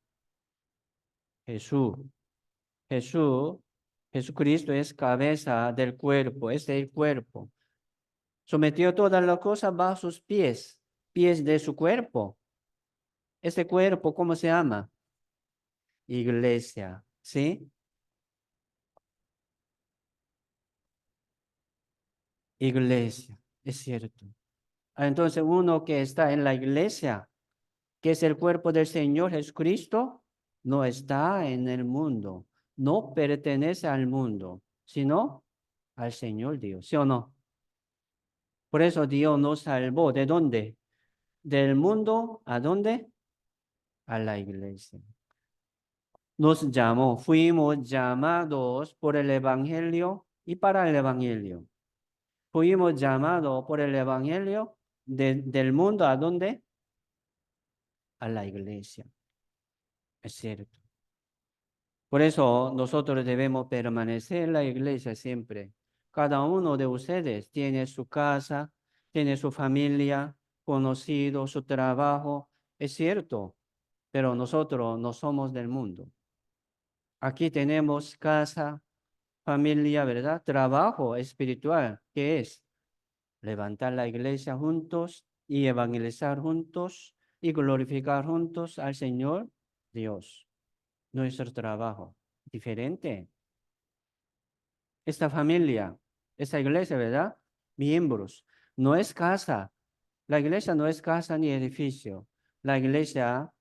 Jesús. Jesús, Jesucristo es cabeza del cuerpo, es el cuerpo. Sometió todas las cosas bajo sus pies, pies de su cuerpo. Este cuerpo, ¿cómo se llama? Iglesia, ¿sí? Iglesia, es cierto. Entonces, uno que está en la iglesia, que es el cuerpo del Señor Jesucristo, no está en el mundo, no pertenece al mundo, sino al Señor Dios, ¿sí o no? Por eso Dios nos salvó. ¿De dónde? Del mundo, ¿a dónde? A la iglesia. Nos llamó, fuimos llamados por el Evangelio y para el Evangelio. Fuimos llamados por el Evangelio del mundo, ¿a dónde? A la iglesia. Es cierto. Por eso nosotros debemos permanecer en la iglesia siempre. Cada uno de ustedes tiene su casa, tiene su familia, conocido, su trabajo. Es cierto, pero nosotros no somos del mundo. Aquí tenemos casa, familia, ¿verdad? Trabajo espiritual, que es levantar la iglesia juntos y evangelizar juntos y glorificar juntos al Señor Dios, nuestro trabajo. diferente. Esta familia, esta iglesia, ¿verdad? Miembros. No es casa. La iglesia no es casa ni edificio. La iglesia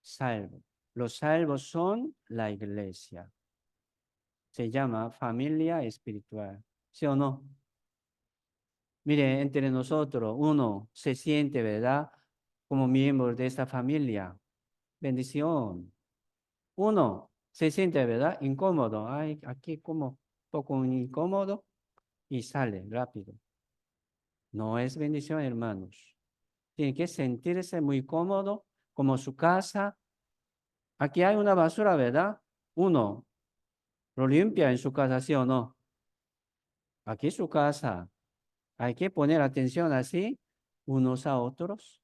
salvo. Los salvos son la iglesia. Se llama familia espiritual. ¿Sí o no? Mire, entre nosotros uno se siente, ¿verdad? Como miembro de esta familia. Bendición. Uno se siente, ¿verdad? Incómodo. Ay, aquí como un poco incómodo y sale rápido. No es bendición, hermanos. Tiene que sentirse muy cómodo, como su casa. Aquí hay una basura, ¿verdad? Uno lo limpia en su casa, ¿sí o no? Aquí es su casa. Hay que poner atención así, unos a otros.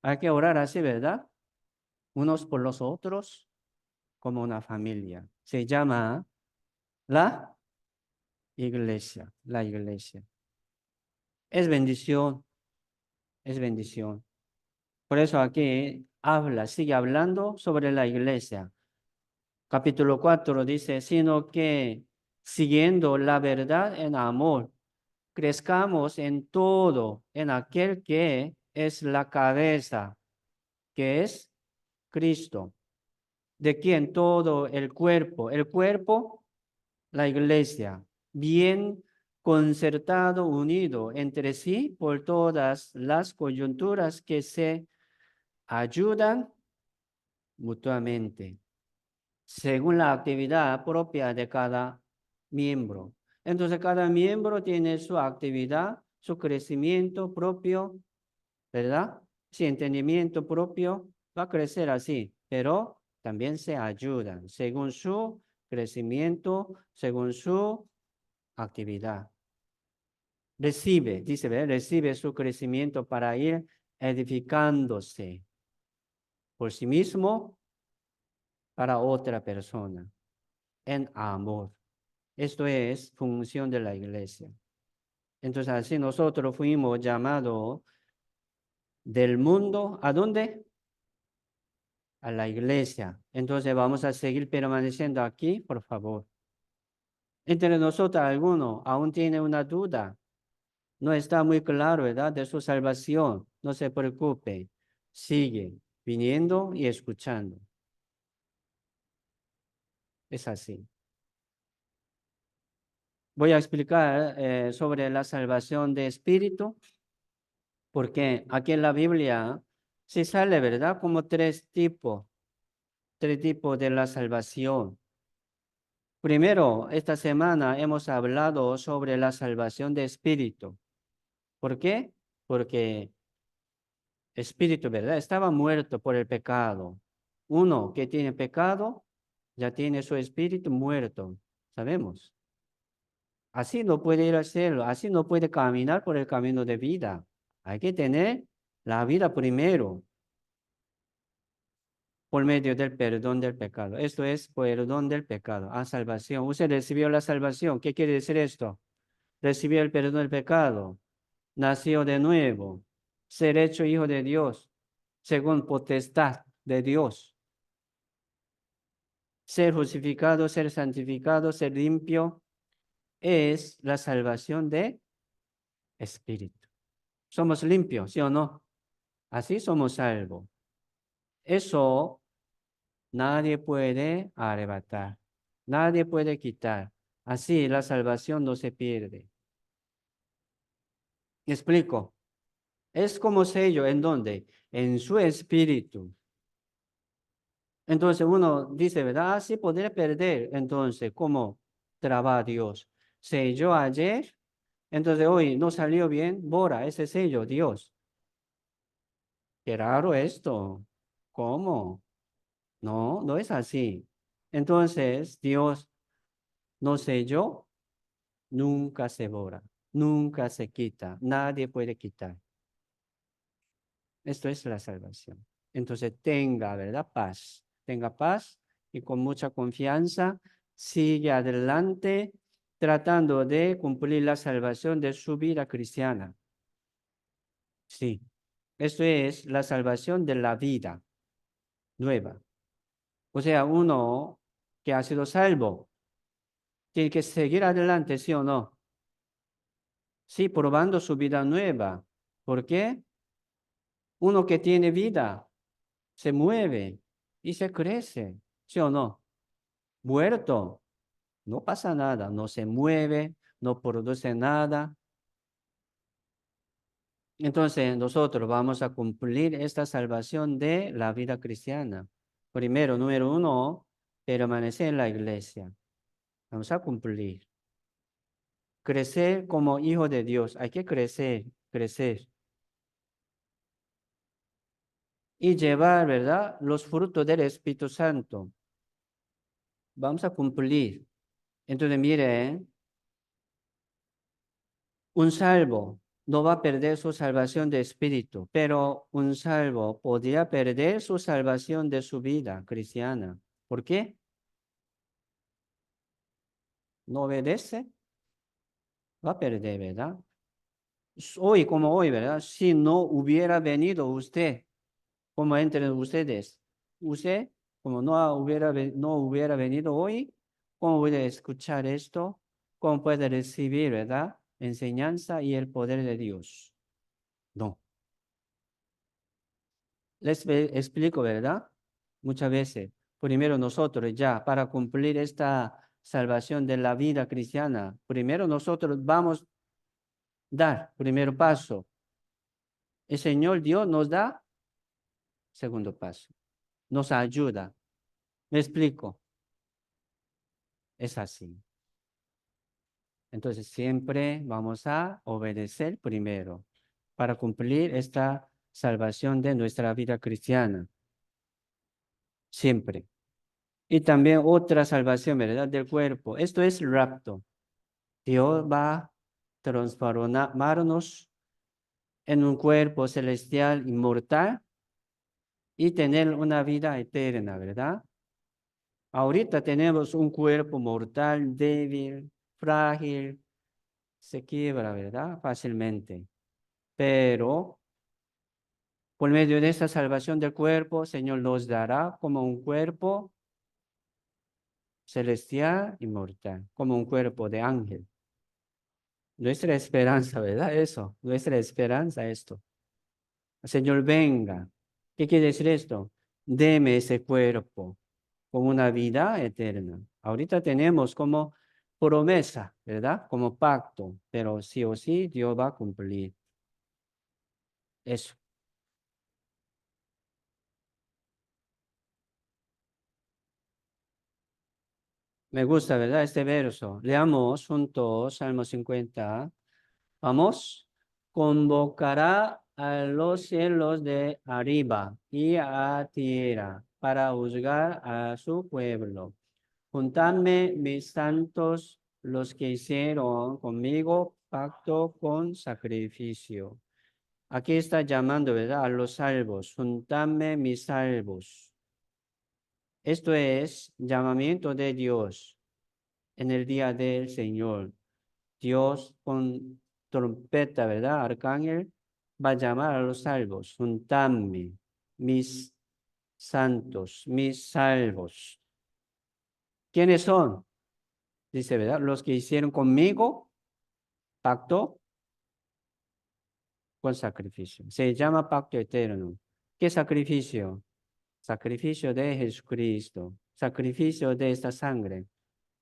Hay que orar así, ¿verdad? Unos por los otros, como una familia. Se llama la iglesia, la iglesia. Es bendición, es bendición. Por eso aquí habla, sigue hablando sobre la iglesia. Capítulo 4 dice, sino que siguiendo la verdad en amor, crezcamos en todo, en aquel que es la cabeza, que es Cristo, de quien todo el cuerpo, la iglesia, bien concertado, unido entre sí por todas las coyunturas que se ayudan mutuamente, según la actividad propia de cada miembro. Entonces, cada miembro tiene su actividad, su crecimiento propio, ¿verdad? Su entendimiento propio va a crecer así, pero también se ayudan según su crecimiento, según su actividad. Recibe, dice, ¿verdad? Recibe su crecimiento para ir edificándose por sí mismo para otra persona en amor. Esto es función de la iglesia. Entonces, así nosotros fuimos llamados del mundo, ¿a dónde? A la iglesia. Entonces, vamos a seguir permaneciendo aquí, por favor. Entre nosotros, alguno aún tiene una duda. No está muy claro, ¿verdad? De su salvación. No se preocupe. Sigue viniendo y escuchando. Es así. Voy a explicar sobre la salvación de espíritu, porque aquí en la Biblia se sale, ¿verdad? Como tres tipos de la salvación. Primero, esta semana hemos hablado sobre la salvación de espíritu. ¿Por qué? Porque espíritu, ¿verdad? Estaba muerto por el pecado. Uno que tiene pecado ya tiene su espíritu muerto, sabemos. Así no puede ir a hacerlo, así no puede caminar por el camino de vida. Hay que tener la vida primero por medio del perdón del pecado. Esto es perdón del pecado, salvación. Usted recibió la salvación. ¿Qué quiere decir esto? Recibió el perdón del pecado, nació de nuevo, ser hecho hijo de Dios, según potestad de Dios. Ser justificado, ser santificado, ser limpio, es la salvación de espíritu. Somos limpios, ¿sí o no? Así somos salvos. Eso nadie puede arrebatar, nadie puede quitar. Así la salvación no se pierde. ¿Me explico? Es como sello, ¿en dónde? En su espíritu. Entonces uno dice, ¿verdad? Sí, podría perder. Entonces, ¿cómo trabaja Dios? Selló ayer, entonces hoy no salió bien, borra ese sello, Dios. Qué raro esto. ¿Cómo? No, no es así. Entonces, Dios no selló, nunca se borra, nunca se quita, nadie puede quitar. Esto es la salvación. Entonces, tenga, ¿verdad? Paz. Tenga paz y con mucha confianza sigue adelante tratando de cumplir la salvación de su vida cristiana. Sí, esto es la salvación de la vida nueva. O sea, uno que ha sido salvo, tiene que seguir adelante, ¿sí o no? Sí, probando su vida nueva. ¿Por qué? Uno que tiene vida se mueve y se crece, ¿sí o no? Muerto, no pasa nada, no se mueve, no produce nada. Entonces, nosotros vamos a cumplir esta salvación de la vida cristiana. Primero, número uno, permanecer en la iglesia. Vamos a cumplir. Crecer como hijo de Dios. Hay que crecer, crecer. Y llevar, ¿verdad? Los frutos del Espíritu Santo. Vamos a cumplir. Entonces, mire, un salvo no va a perder su salvación de espíritu, pero un salvo podría perder su salvación de su vida cristiana. ¿Por qué? No obedece, va a perder, ¿verdad? Hoy como hoy, ¿verdad? Si no hubiera venido usted, como entre ustedes, usted, como no hubiera venido hoy, ¿cómo puede escuchar esto? ¿Cómo puede recibir, ¿verdad? Enseñanza y el poder de Dios. No. Explico, ¿verdad? Muchas veces. Primero nosotros ya, para cumplir esta salvación de la vida cristiana, primero nosotros vamos a dar, primer paso. El Señor Dios nos da, segundo paso. Nos ayuda. ¿Me explico? Es así. Entonces siempre vamos a obedecer primero para cumplir esta salvación de nuestra vida cristiana. Siempre. Y también otra salvación, ¿verdad? Del cuerpo. Esto es rapto. Dios va a transformarnos en un cuerpo celestial inmortal y tener una vida eterna, ¿verdad? Ahorita tenemos un cuerpo mortal, débil, frágil, se quiebra, ¿verdad? Fácilmente. Pero por medio de esta salvación del cuerpo, Señor nos dará como un cuerpo celestial inmortal, como un cuerpo de ángel. Nuestra esperanza, ¿verdad? Eso, nuestra esperanza, esto. Señor, venga. ¿Qué quiere decir esto? Deme ese cuerpo con una vida eterna. Ahorita tenemos como promesa, ¿verdad? Como pacto, pero sí o sí Dios va a cumplir eso. Me gusta, ¿verdad? Este verso. Leamos juntos Salmo 50. Vamos. Convocará a los cielos de arriba y a tierra para juzgar a su pueblo. Juntadme mis santos, los que hicieron conmigo pacto con sacrificio. Aquí está llamando, ¿verdad? A los salvos. Juntadme mis salvos. Esto es llamamiento de Dios en el día del Señor. Dios con trompeta, ¿verdad? Arcángel va a llamar a los salvos. Juntadme mis santos, mis salvos. ¿Quiénes son? Dice, ¿verdad? Los que hicieron conmigo pacto con sacrificio. Se llama pacto eterno. ¿Qué sacrificio? Sacrificio de Jesucristo. Sacrificio de esta sangre.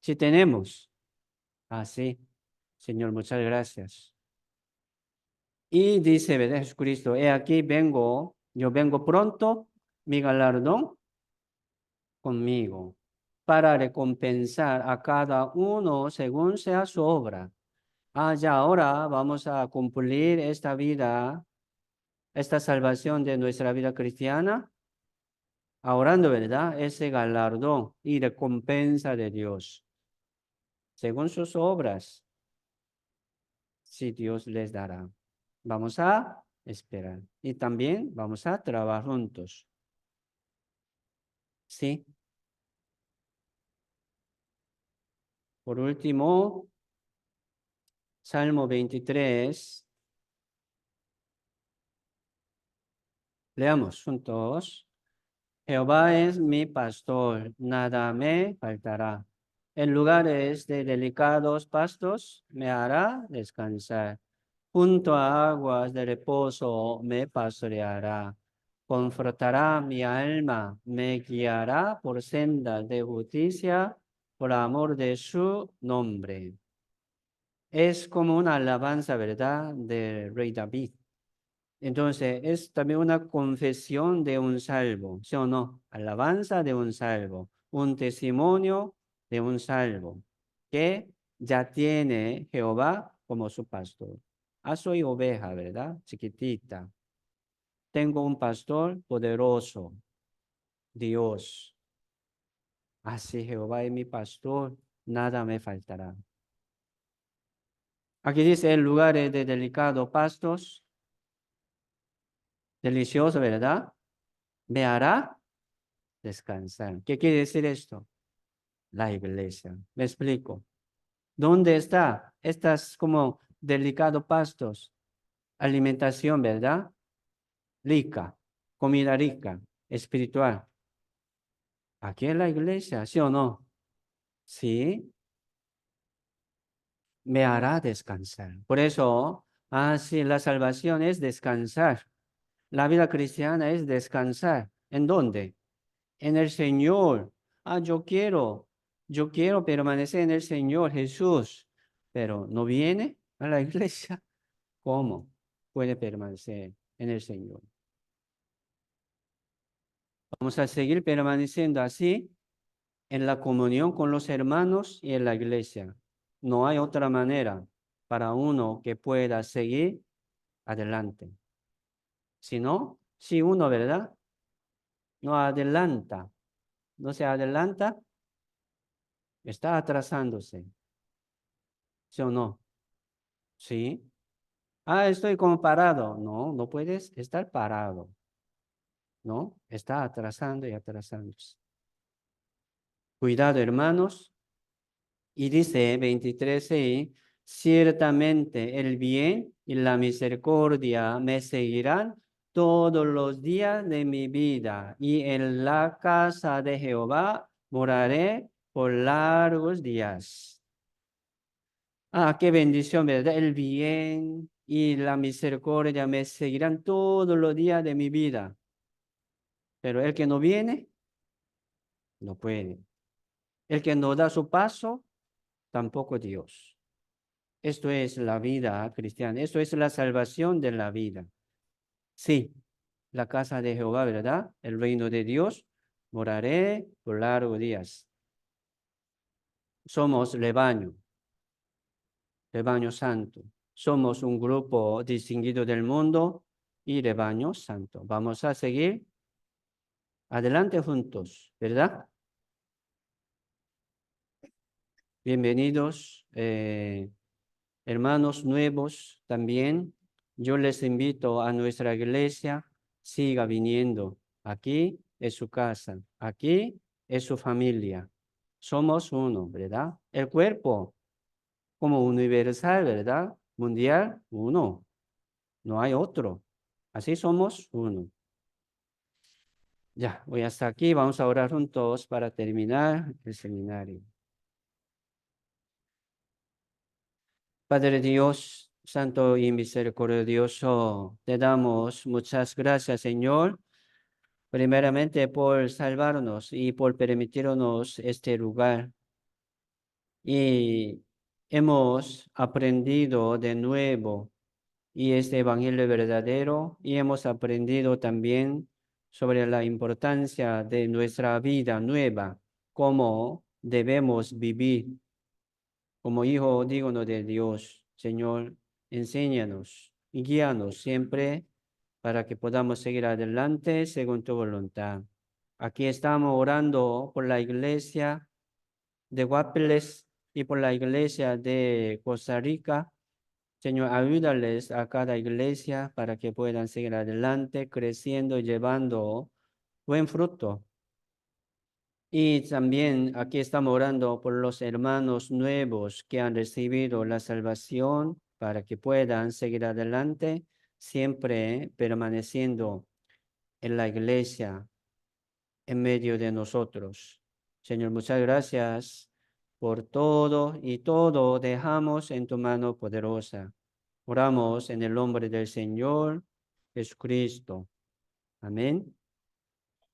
Si tenemos. Así. Señor, muchas gracias. Y dice, ¿verdad? Jesucristo, he aquí vengo, yo vengo pronto, mi galardón conmigo, para recompensar a cada uno según sea su obra. Ya ahora vamos a cumplir esta vida, esta salvación de nuestra vida cristiana, orando, ¿verdad? Ese galardón y recompensa de Dios, según sus obras, si Dios les dará. Vamos a esperar y también vamos a trabajar juntos. Sí. Por último, Salmo 23. Leamos juntos. Jehová es mi pastor, nada me faltará. En lugares de delicados pastos me hará descansar. Junto a aguas de reposo me pastoreará. Confortará mi alma, me guiará por sendas de justicia, por amor de su nombre. Es como una alabanza, ¿verdad?, del rey David. Entonces, es también una confesión de un salvo, ¿sí o no? Alabanza de un salvo, un testimonio de un salvo, que ya tiene Jehová como su pastor. Ah, soy oveja, ¿verdad? Chiquitita. Tengo un pastor poderoso, Dios. Así Jehová es mi pastor, nada me faltará. Aquí dice, en lugares de delicados pastos, delicioso, ¿verdad? Me hará descansar. ¿Qué quiere decir esto? La iglesia. Me explico. ¿Dónde está? Estas como delicados pastos. Alimentación, ¿verdad? Rica. Comida rica. Espiritual. Aquí en la iglesia, ¿sí o no? Sí. Me hará descansar. Por eso, sí, la salvación es descansar. La vida cristiana es descansar. ¿En dónde? En el Señor. Yo quiero permanecer en el Señor Jesús, pero no viene a la iglesia. ¿Cómo puede permanecer en el Señor? Vamos a seguir permaneciendo así en la comunión con los hermanos y en la iglesia. No hay otra manera para uno que pueda seguir adelante. Si no, si uno, ¿verdad? No adelanta, no se adelanta, está atrasándose. ¿Sí o no? Sí. Estoy como parado. No, no puedes estar parado. No, está atrasando y atrasándose. Cuidado, hermanos. Y dice 23:6, ciertamente el bien y la misericordia me seguirán todos los días de mi vida, y en la casa de Jehová moraré por largos días. Qué bendición, ¿verdad? El bien y la misericordia me seguirán todos los días de mi vida. Pero el que no viene, no puede. El que no da su paso, tampoco Dios. Esto es la vida cristiana. Esto es la salvación de la vida. Sí, la casa de Jehová, ¿verdad? El reino de Dios, moraré por largos días. Somos rebaño santo. Somos un grupo distinguido del mundo y rebaño santo. Vamos a seguir adelante juntos, ¿verdad? Bienvenidos, hermanos nuevos también. Yo les invito a nuestra iglesia, siga viniendo. Aquí es su casa, aquí es su familia. Somos uno, ¿verdad? El cuerpo como universal, ¿verdad? Mundial, uno. No hay otro. Así somos uno. Ya, voy hasta aquí. Vamos a orar juntos para terminar el seminario. Padre Dios, Santo y misericordioso, te damos muchas gracias, Señor, primeramente por salvarnos y por permitirnos este lugar. Y hemos aprendido de nuevo y este evangelio verdadero, y hemos aprendido también sobre la importancia de nuestra vida nueva, cómo debemos vivir como hijo digno de Dios. Señor, enséñanos y guíanos siempre para que podamos seguir adelante según tu voluntad. Aquí estamos orando por la iglesia de Guapiles y por la iglesia de Costa Rica. Señor, ayúdales a cada iglesia para que puedan seguir adelante, creciendo, llevando buen fruto. Y también aquí estamos orando por los hermanos nuevos que han recibido la salvación para que puedan seguir adelante, siempre permaneciendo en la iglesia en medio de nosotros. Señor, muchas gracias por todo y todo dejamos en tu mano poderosa. Oramos en el nombre del Señor Jesucristo. Amén.